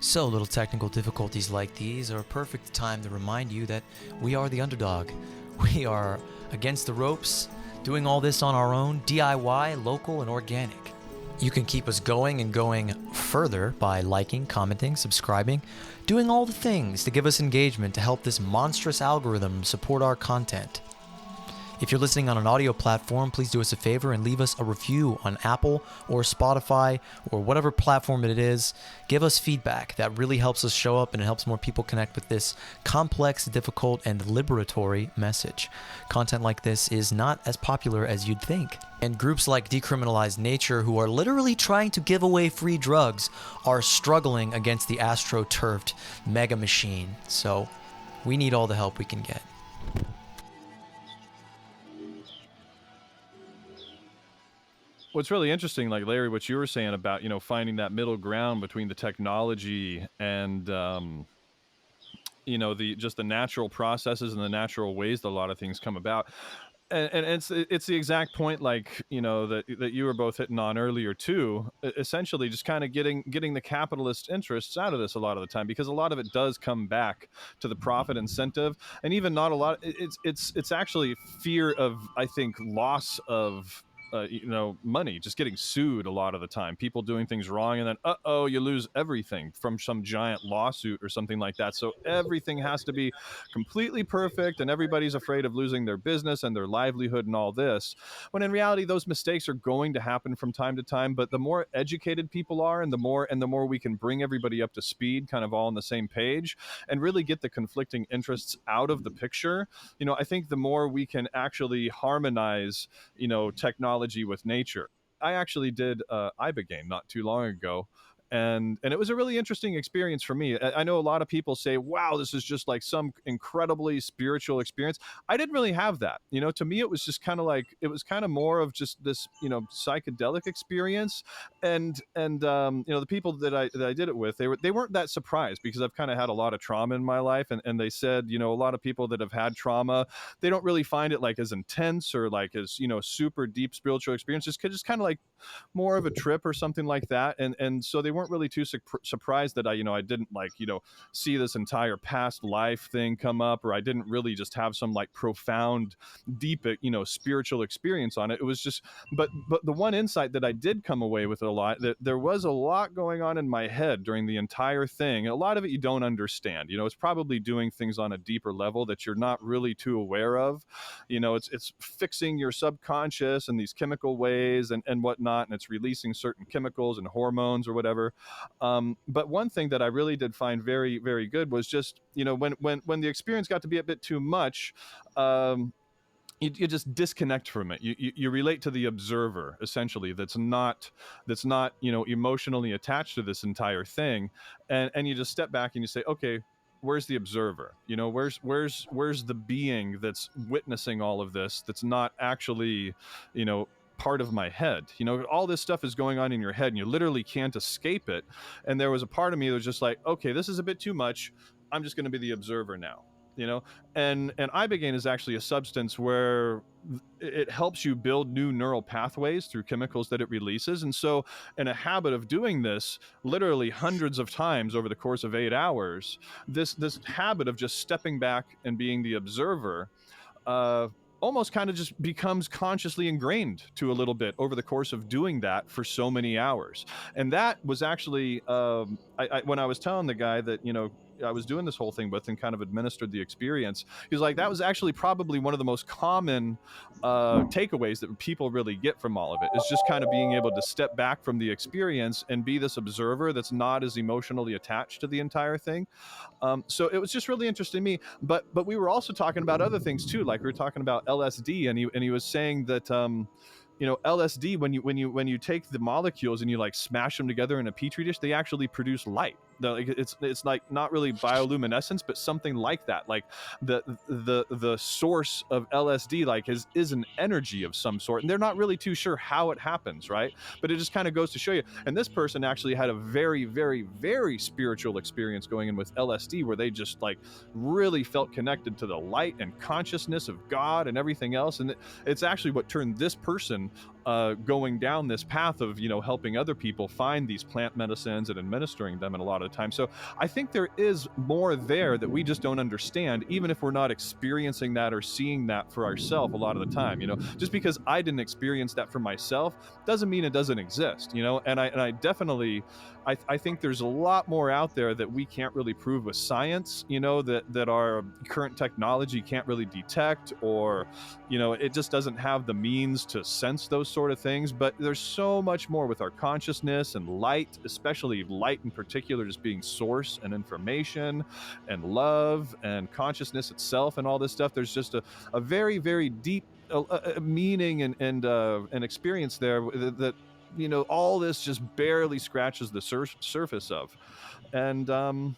So, little technical difficulties like these are a perfect time to remind you that we are the underdog. We are against the ropes, doing all this on our own, DIY, local, and organic. You can keep us going and going further by liking, commenting, subscribing, doing all the things to give us engagement to help this monstrous algorithm support our content. If you're listening on an audio platform, please do us a favor and leave us a review on Apple or Spotify or whatever platform it is. Give us feedback. That really helps us show up and it helps more people connect with this complex, difficult, and liberatory message. Content like this is not as popular as you'd think. And groups like Decriminalize Nature, who are literally trying to give away free drugs, are struggling against the astroturfed mega machine. So we need all the help we can get. What's really interesting, like Larry, what you were saying about, finding that middle ground between the technology and, the natural processes and the natural ways that a lot of things come about. And it's the exact point, like, that you were both hitting on earlier too, essentially just kind of getting the capitalist interests out of this a lot of the time, because a lot of it does come back to the profit incentive, and even not a lot. It's actually fear of, I think, loss of money, just getting sued a lot of the time, people doing things wrong, and then you lose everything from some giant lawsuit or something like that. So everything has to be completely perfect, and everybody's afraid of losing their business and their livelihood and all this, when in reality those mistakes are going to happen from time to time. But the more educated people are, and the more we can bring everybody up to speed, kind of all on the same page, and really get the conflicting interests out of the picture, I think the more we can actually harmonize technology with nature. I actually did Ibogaine not too long ago, and it was a really interesting experience for me. I know a lot of people say, wow, this is just like some incredibly spiritual experience. I didn't really have that. To me, it was just kind of like, it was kind of more of just this, psychedelic experience. And the people that I did it with, they weren't that surprised, because I've kind of had a lot of trauma in my life. And they said, a lot of people that have had trauma, they don't really find it like as intense or like as, super deep spiritual experiences. Just kind of like more of a trip or something like that. And so they weren't really too surprised that I didn't like, see this entire past life thing come up, or I didn't really just have some like profound, deep, spiritual experience on it. It was just, but the one insight that I did come away with a lot, that there was a lot going on in my head during the entire thing. A lot of it you don't understand. It's probably doing things on a deeper level that you're not really too aware of. It's fixing your subconscious in these chemical ways and whatnot, and it's releasing certain chemicals and hormones or whatever. But one thing that I really did find very, very good was just, when the experience got to be a bit too much, you just disconnect from it. You relate to the observer, essentially, that's not emotionally attached to this entire thing, and you just step back and you say, okay, where's the observer? Where's the being that's witnessing all of this, that's not actually part of my head? All this stuff is going on in your head and you literally can't escape it. And there was a part of me that was just like, okay, this is a bit too much, I'm just going to be the observer now. And Ibogaine is actually a substance where it helps you build new neural pathways through chemicals that it releases. And so in a habit of doing this literally hundreds of times over the course of 8 hours, this habit of just stepping back and being the observer almost kind of just becomes consciously ingrained to a little bit over the course of doing that for so many hours. And that was actually, when I was telling the guy that, I was doing this whole thing with and kind of administered the experience, he's like, that was actually probably one of the most common takeaways that people really get from all of it, is just kind of being able to step back from the experience and be this observer that's not as emotionally attached to the entire thing. So it was just really interesting to me. But we were also talking about other things too, like we were talking about LSD, and he was saying that LSD, when you take the molecules and you like smash them together in a petri dish, they actually produce light. It's like not really bioluminescence, but something like that. Like the source of LSD like is an energy of some sort, and they're not really too sure how it happens, right? But it just kind of goes to show you. And this person actually had a very, very, very spiritual experience going in with LSD, where they just like really felt connected to the light and consciousness of God and everything else. And it's actually what turned this person going down this path of, helping other people find these plant medicines and administering them in a lot of the time. So I think there is more there that we just don't understand, even if we're not experiencing that or seeing that for ourselves a lot of the time. Just because I didn't experience that for myself doesn't mean it doesn't exist. And I definitely, I think there's a lot more out there that we can't really prove with science, that our current technology can't really detect, or it just doesn't have the means to sense those sort of things. But there's so much more with our consciousness and light, especially light in particular, just being source and information and love and consciousness itself and all this stuff. There's just a very, very deep meaning and experience there that all this just barely scratches the surface of. And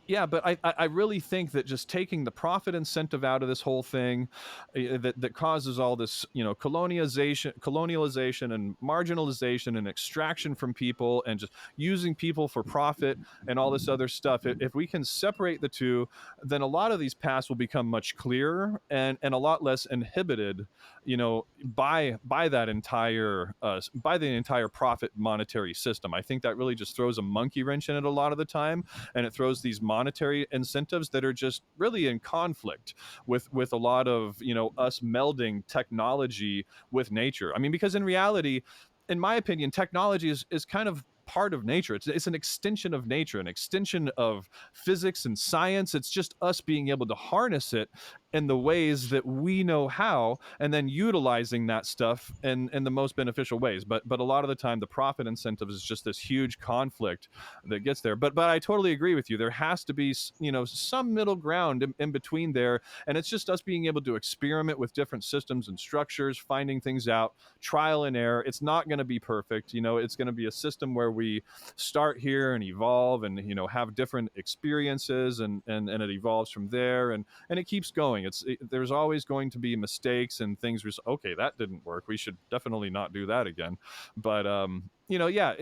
yeah, but I really think that just taking the profit incentive out of this whole thing, that causes all this, colonialization and marginalization and extraction from people, and just using people for profit and all this other stuff. If we can separate the two, then a lot of these paths will become much clearer and a lot less inhibited, by the entire profit monetary system. I think that really just throws a monkey wrench in it a lot of the time, and it throws these monetary incentives that are just really in conflict with a lot of us melding technology with nature. I mean, because in reality, in my opinion, technology is kind of part of nature. It's an extension of nature, an extension of physics and science. It's just us being able to harness it in the ways that we know how, and then utilizing that stuff in the most beneficial ways. But a lot of the time, the profit incentive is just this huge conflict that gets there. But I totally agree with you. There has to be some middle ground in between there, and it's just us being able to experiment with different systems and structures, finding things out, trial and error. It's not going to be perfect. It's going to be a system where we start here and evolve and have different experiences, and it evolves from there, and it keeps going. There's always going to be mistakes and things okay, that didn't work, we should definitely not do that again. But yeah,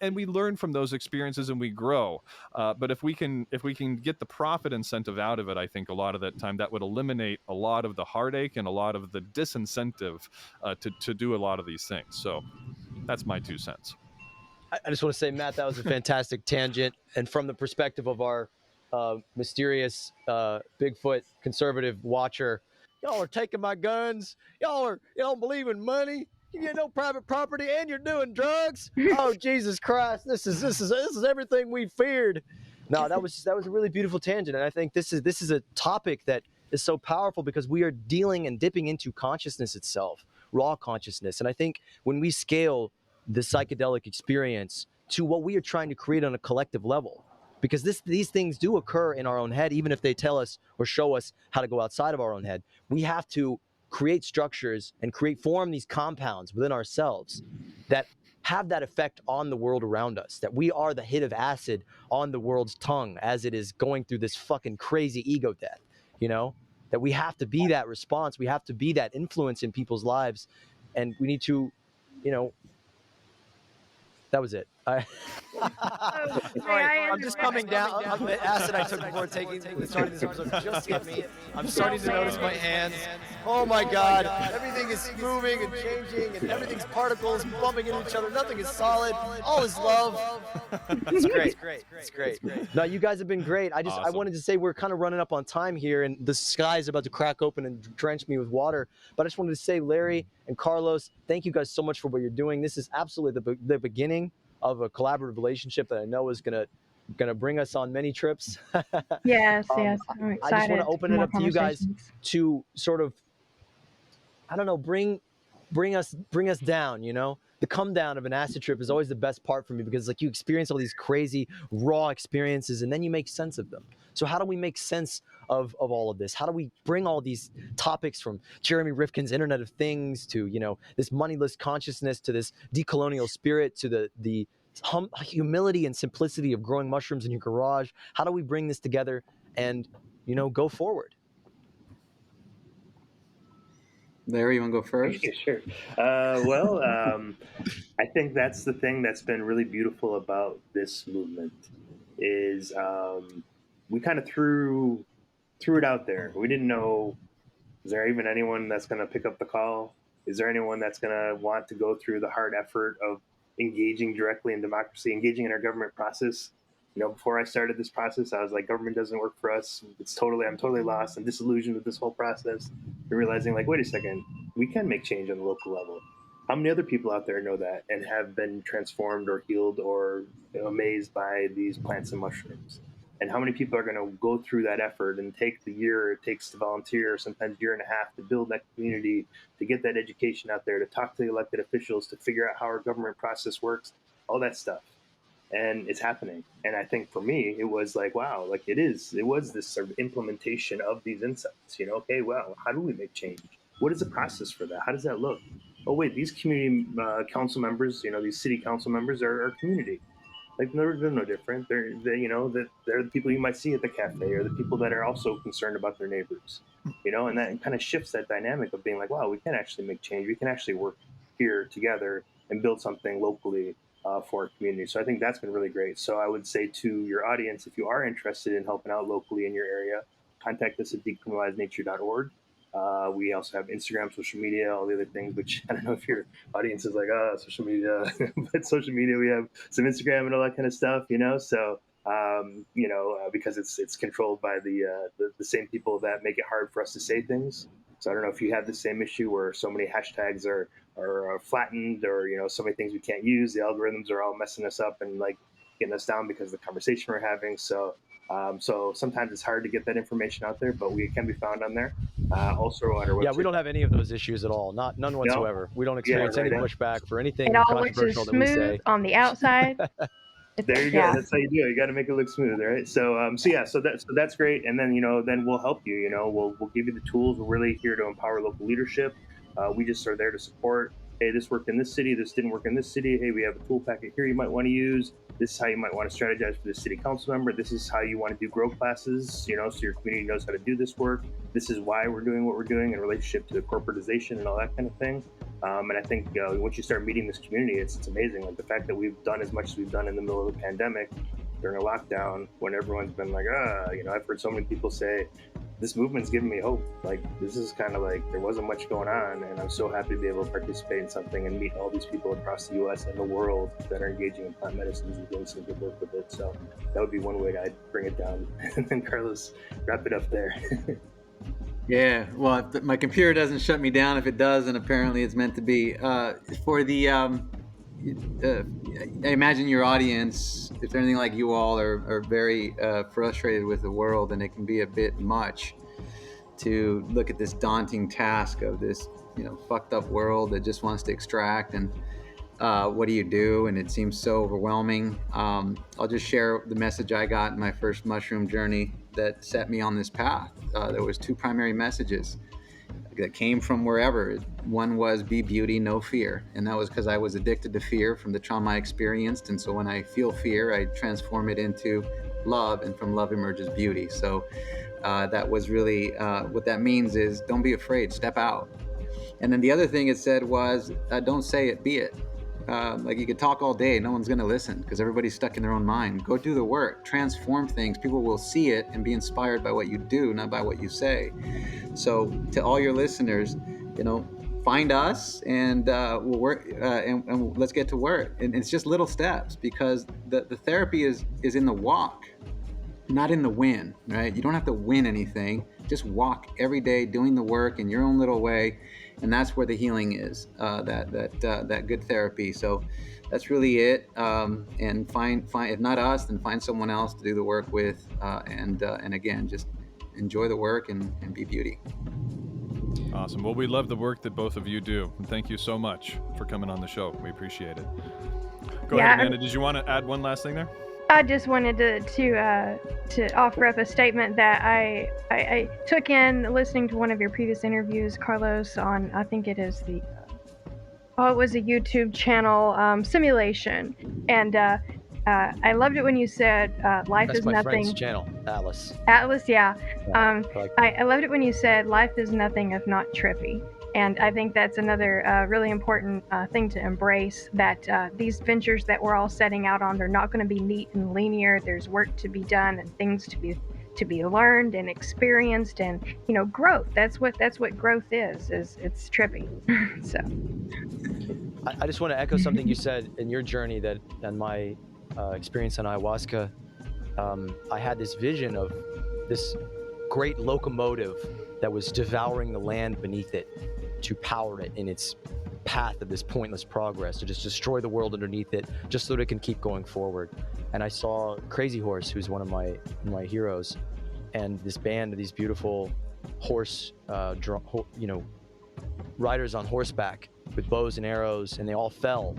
and we learn from those experiences and we grow. But if we can get the profit incentive out of it, I think a lot of that time that would eliminate a lot of the heartache and a lot of the disincentive to do a lot of these things. So that's my 2 cents. I just want to say, Matt, that was a fantastic tangent. And from the perspective of our mysterious Bigfoot conservative watcher, y'all are taking my guns. You don't believe in money. You get no private property, and you're doing drugs. Oh, Jesus Christ! This is everything we feared. No, that was a really beautiful tangent, and I think this is a topic that is so powerful because we are dealing and dipping into consciousness itself, raw consciousness. And I think when we scale the psychedelic experience to what we are trying to create on a collective level, because these things do occur in our own head, even if they tell us or show us how to go outside of our own head. We have to create structures and form these compounds within ourselves that have that effect on the world around us, that we are the hit of acid on the world's tongue as it is going through this fucking crazy ego death, that we have to be that response, we have to be that influence in people's lives, and we need to, that was it. May I I'm just coming down. The acid I took before starting this episode just hit me. I'm starting to notice my hands. Oh my God. Everything is moving and changing, and everything's particles bumping into each other. Nothing is solid. All is love. It's great. It's great. No, you guys have been great. I wanted to say we're kind of running up on time here, and the sky is about to crack open and drench me with water. But I just wanted to say, Larry and Carlos, thank you guys so much for what you're doing. This is absolutely the beginning of a collaborative relationship that I know is gonna bring us on many trips. Yes. I'm excited. I just want to open it up to you guys to sort of, I don't know, bring us down. The come down of an acid trip is always the best part for me, because you experience all these crazy raw experiences and then you make sense of them. So how do we make sense of all of this? How do we bring all these topics from Jeremy Rifkin's Internet of Things to, this moneyless consciousness, to this decolonial spirit, to the humility and simplicity of growing mushrooms in your garage? How do we bring this together and, go forward? Larry, you want to go first? Yeah, sure. I think that's the thing that's been really beautiful about this movement is we kind of threw it out there. We didn't know, is there even anyone that's going to pick up the call? Is there anyone that's going to want to go through the hard effort of engaging directly in democracy, engaging in our government process? Before I started this process, I was like, government doesn't work for us. I'm totally lost. I'm disillusioned with this whole process. And realizing, like, wait a second, we can make change on the local level. How many other people out there know that and have been transformed or healed or amazed by these plants and mushrooms? And how many people are going to go through that effort and take the year it takes to volunteer, sometimes year and a half, to build that community, to get that education out there, to talk to the elected officials, to figure out how our government process works, all that stuff. And it's happening. And I think for me, it was like, wow, like it was this sort of implementation of these insights, okay, well, how do we make change? What is the process for that? How does that look? Oh, wait, these community council members, these city council members are community. Like they're no different. They're the people you might see at the cafe, or the people that are also concerned about their neighbors, and that kind of shifts that dynamic of being like, wow, we can actually make change. We can actually work here together and build something locally for our community. So I think that's been really great. So I would say to your audience, if you are interested in helping out locally in your area, contact us at decriminalizenature.org. We also have Instagram, social media, all the other things, which I don't know if your audience is like, social media, but social media, we have some Instagram and all that kind of stuff, So, because it's controlled by the same people that make it hard for us to say things. So I don't know if you have the same issue where so many hashtags are flattened, or, so many things we can't use. The algorithms are all messing us up and like getting us down because of the conversation we're having. So sometimes it's hard to get that information out there, but we can be found on there. Also on our website. Yeah, we don't have any of those issues at all. None whatsoever. We don't experience any pushback for anything it all controversial looks that we say. smooth on the outside. There you go. That's how you do it. You got to make it look smooth, right? So that's great. And then then we'll help you. We'll give you the tools. We're really here to empower local leadership. We just are there to support. Hey, this worked in this city. This didn't work in this city. Hey, we have a tool packet here you might want to use. This is how you might want to strategize for the city council member. This is how you want to do grow classes, so your community knows how to do this work. This is why we're doing what we're doing in relationship to the corporatization and all that kind of thing. And I think once you start meeting this community, it's amazing. Like the fact that we've done as much as we've done in the middle of the pandemic during a lockdown, when everyone's been like, I've heard so many people say, this movement's giving me hope. Like, this is kind of like, there wasn't much going on, and I'm so happy to be able to participate in something and meet all these people across the U.S. and the world that are engaging in plant medicines and doing some good work with it. So that would be one way I'd bring it down. And then Carlos, wrap it up there. Yeah, well, if my computer doesn't shut me down, if it does, and apparently it's meant to be. For the, I imagine your audience, if they're anything like you all, are very frustrated with the world, and it can be a bit much to look at this daunting task of this, fucked up world that just wants to extract, and what do you do? And it seems so overwhelming. I'll just share the message I got in my first mushroom journey that set me on this path. There was two primary messages that came from wherever. One was be beauty, no fear. And that was because I was addicted to fear from the trauma I experienced. And so when I feel fear, I transform it into love, and from love emerges beauty. So that was really, what that means is don't be afraid, step out. And then the other thing it said was, don't say it, be it. Like you could talk all day, no one's going to listen because everybody's stuck in their own mind. Go do the work, transform things. People will see it and be inspired by what you do, not by what you say. So to all your listeners, find us and we'll work and let's get to work. And it's just little steps, because the therapy is in the walk, not in the win, right? You don't have to win anything. Just walk every day doing the work in your own little way. And that's where the healing is, that good therapy. So that's really it. And find if not us, then find someone else to do the work with. And again, just enjoy the work and be beauty. Awesome. Well, we love the work that both of you do. And thank you so much for coming on the show. We appreciate it. Go ahead, Amanda. Did you want to add one last thing there? I just wanted to offer up a statement that I took in listening to one of your previous interviews, Carlos, on, I think it is it was a YouTube channel, Simulation. And I loved it when you said life That's is my nothing. friend's channel, Atlas. Atlas, yeah. I I loved it when you said life is nothing if not trippy. And I think that's another really important thing to embrace, that these ventures that we're all setting out on, they're not going to be neat and linear. There's work to be done and things to be to be learned and experienced, and growth. That's what growth is it's trippy. So I just want to echo something you said in your journey, that and my experience on ayahuasca. I had this vision of this great locomotive that was devouring the land beneath it to power it in its path of this pointless progress, to just destroy the world underneath it, just so that it can keep going forward. And I saw Crazy Horse, who's one of my heroes, and this band of these beautiful horse, riders on horseback with bows and arrows, and they all fell.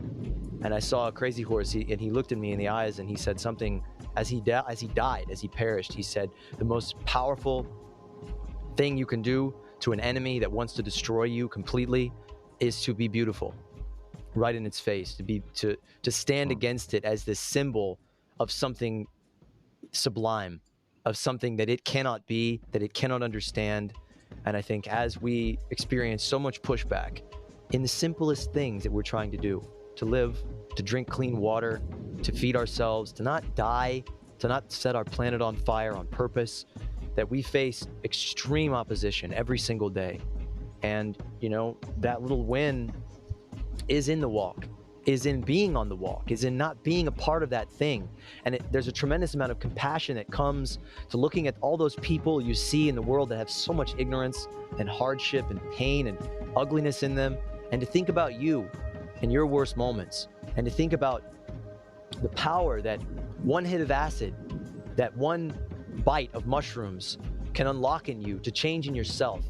And I saw Crazy Horse, and he looked at me in the eyes, and he said something as he perished. He said, the most powerful thing you can do to an enemy that wants to destroy you completely is to be beautiful right in its face, to stand against it as this symbol of something sublime, of something that it cannot be, that it cannot understand. And I think as we experience so much pushback in the simplest things that we're trying to do, to live, to drink clean water, to feed ourselves, to not die, to not set our planet on fire on purpose, that we face extreme opposition every single day. And, that little win is in the walk, is in being on the walk, is in not being a part of that thing. And there's a tremendous amount of compassion that comes to looking at all those people you see in the world that have so much ignorance and hardship and pain and ugliness in them, and to think about you in your worst moments, and to think about the power that one hit of acid, that one bite of mushrooms can unlock in you to change in yourself.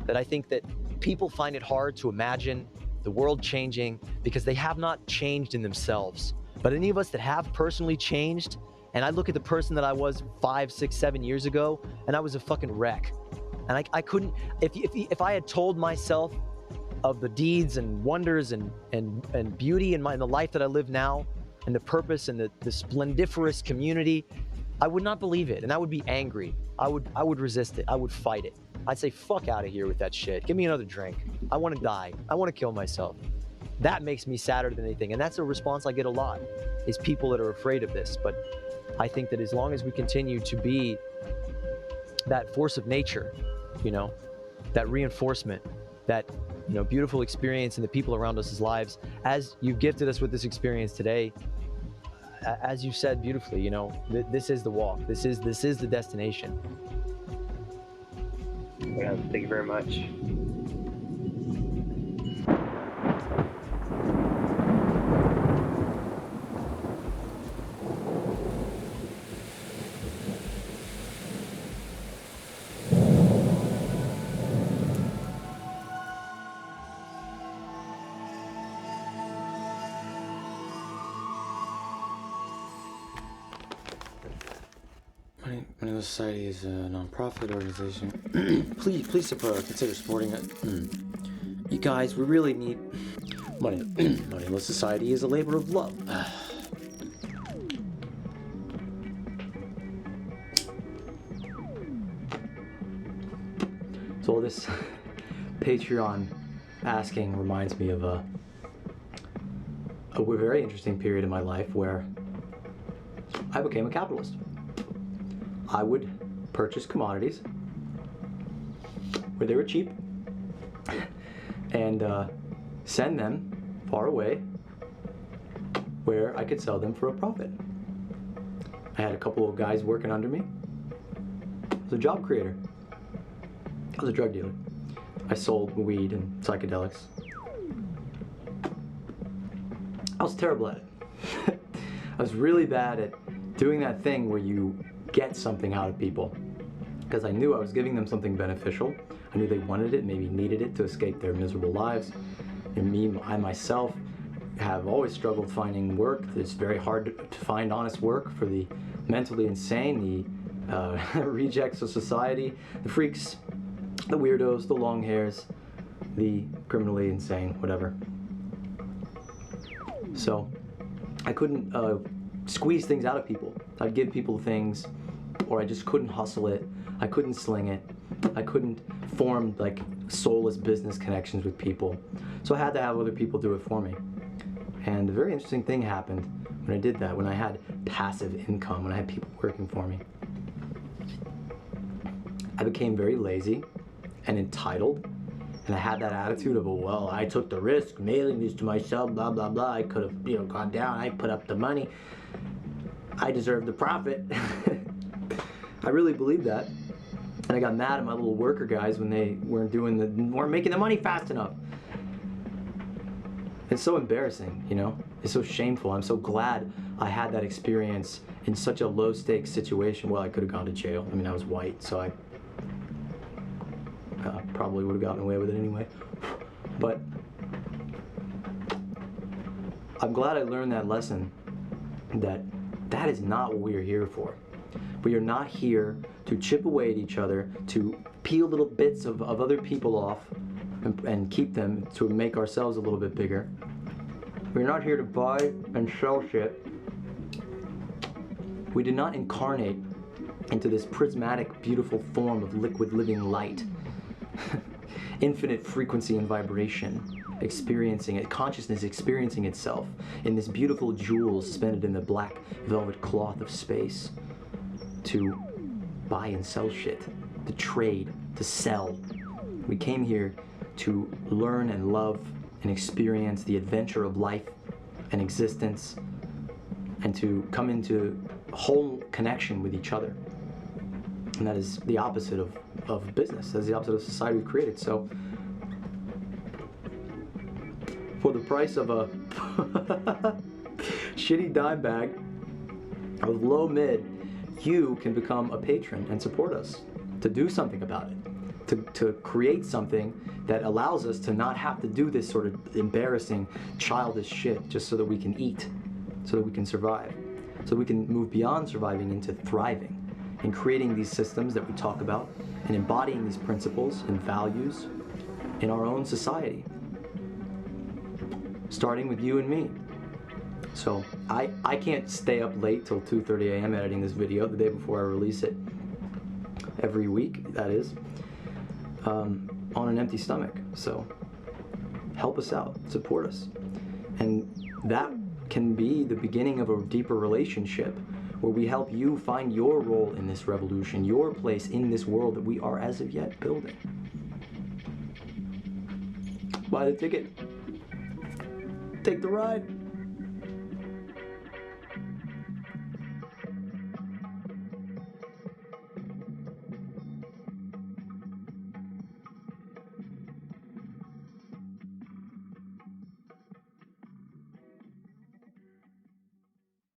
That I think that people find it hard to imagine the world changing because they have not changed in themselves. But any of us that have personally changed, and I look at the person that I was 5, 6, 7 years ago, and I was a fucking wreck. And I couldn't, if I had told myself of the deeds and wonders and beauty in the life that I live now, and the purpose and the splendiferous community, I would not believe it, and I would be angry. I would resist it. I would fight it. I'd say, fuck out of here with that shit. Give me another drink. I want to die. I want to kill myself. That makes me sadder than anything. And that's a response I get a lot, is people that are afraid of this. But I think that as long as we continue to be that force of nature, that reinforcement, that, beautiful experience in the people around us' lives, as you've gifted us with this experience today, as you said beautifully, this is the walk. This is the destination. Yeah, thank you very much. Mindless Society is a non-profit organization. please consider supporting it. You guys, we really need money. Mindless Society is a labor of love. So all this Patreon asking reminds me of a very interesting period in my life where I became a capitalist. I would purchase commodities where they were cheap and send them far away where I could sell them for a profit. I had a couple of guys working under me. I was a job creator. I was a drug dealer. I sold weed and psychedelics. I was terrible at it. I was really bad at doing that thing where you get something out of people, because I knew I was giving them something beneficial. I knew they wanted it, maybe needed it to escape their miserable lives. And I myself have always struggled finding work. It's very hard to find honest work for the mentally insane, the rejects of society, the freaks, the weirdos, the long hairs, the criminally insane, whatever. So I couldn't squeeze things out of people. I'd give people things, or I just couldn't hustle it. I couldn't sling it. I couldn't form like soulless business connections with people. So I had to have other people do it for me. And a very interesting thing happened when I did that, when I had passive income, when I had people working for me. I became very lazy and entitled, and I had that attitude of, well, I took the risk mailing these to myself, blah, blah, blah. I could have, gone down. I put up the money. I deserve the profit. I really believed that. And I got mad at my little worker guys when they weren't making the money fast enough. It's so embarrassing, It's so shameful. I'm so glad I had that experience in such a low stakes situation. Well, I could have gone to jail. I mean, I was white, so I probably would have gotten away with it anyway. But I'm glad I learned that lesson, that is not what we are here for. We are not here to chip away at each other, to peel little bits of other people off and keep them to make ourselves a little bit bigger. We're not here to buy and sell shit. We did not incarnate into this prismatic, beautiful form of liquid living light. Infinite frequency and vibration, experiencing it, consciousness experiencing itself in this beautiful jewel suspended in the black velvet cloth of space, to buy and sell shit, to trade, to sell. We came here to learn and love and experience the adventure of life and existence, and to come into whole connection with each other. And that is the opposite of business. That's the opposite of society we've created. So for the price of a shitty dime bag of low mid, you can become a patron and support us to do something about it, to create something that allows us to not have to do this sort of embarrassing, childish shit just so that we can eat, so that we can survive, so we can move beyond surviving into thriving and creating these systems that we talk about and embodying these principles and values in our own society, starting with you and me. So I can't stay up late till 2:30 a.m. editing this video the day before I release it, every week, that is, on an empty stomach. So help us out, support us. And that can be the beginning of a deeper relationship where we help you find your role in this revolution, your place in this world that we are as of yet building. Buy the ticket. Take the ride.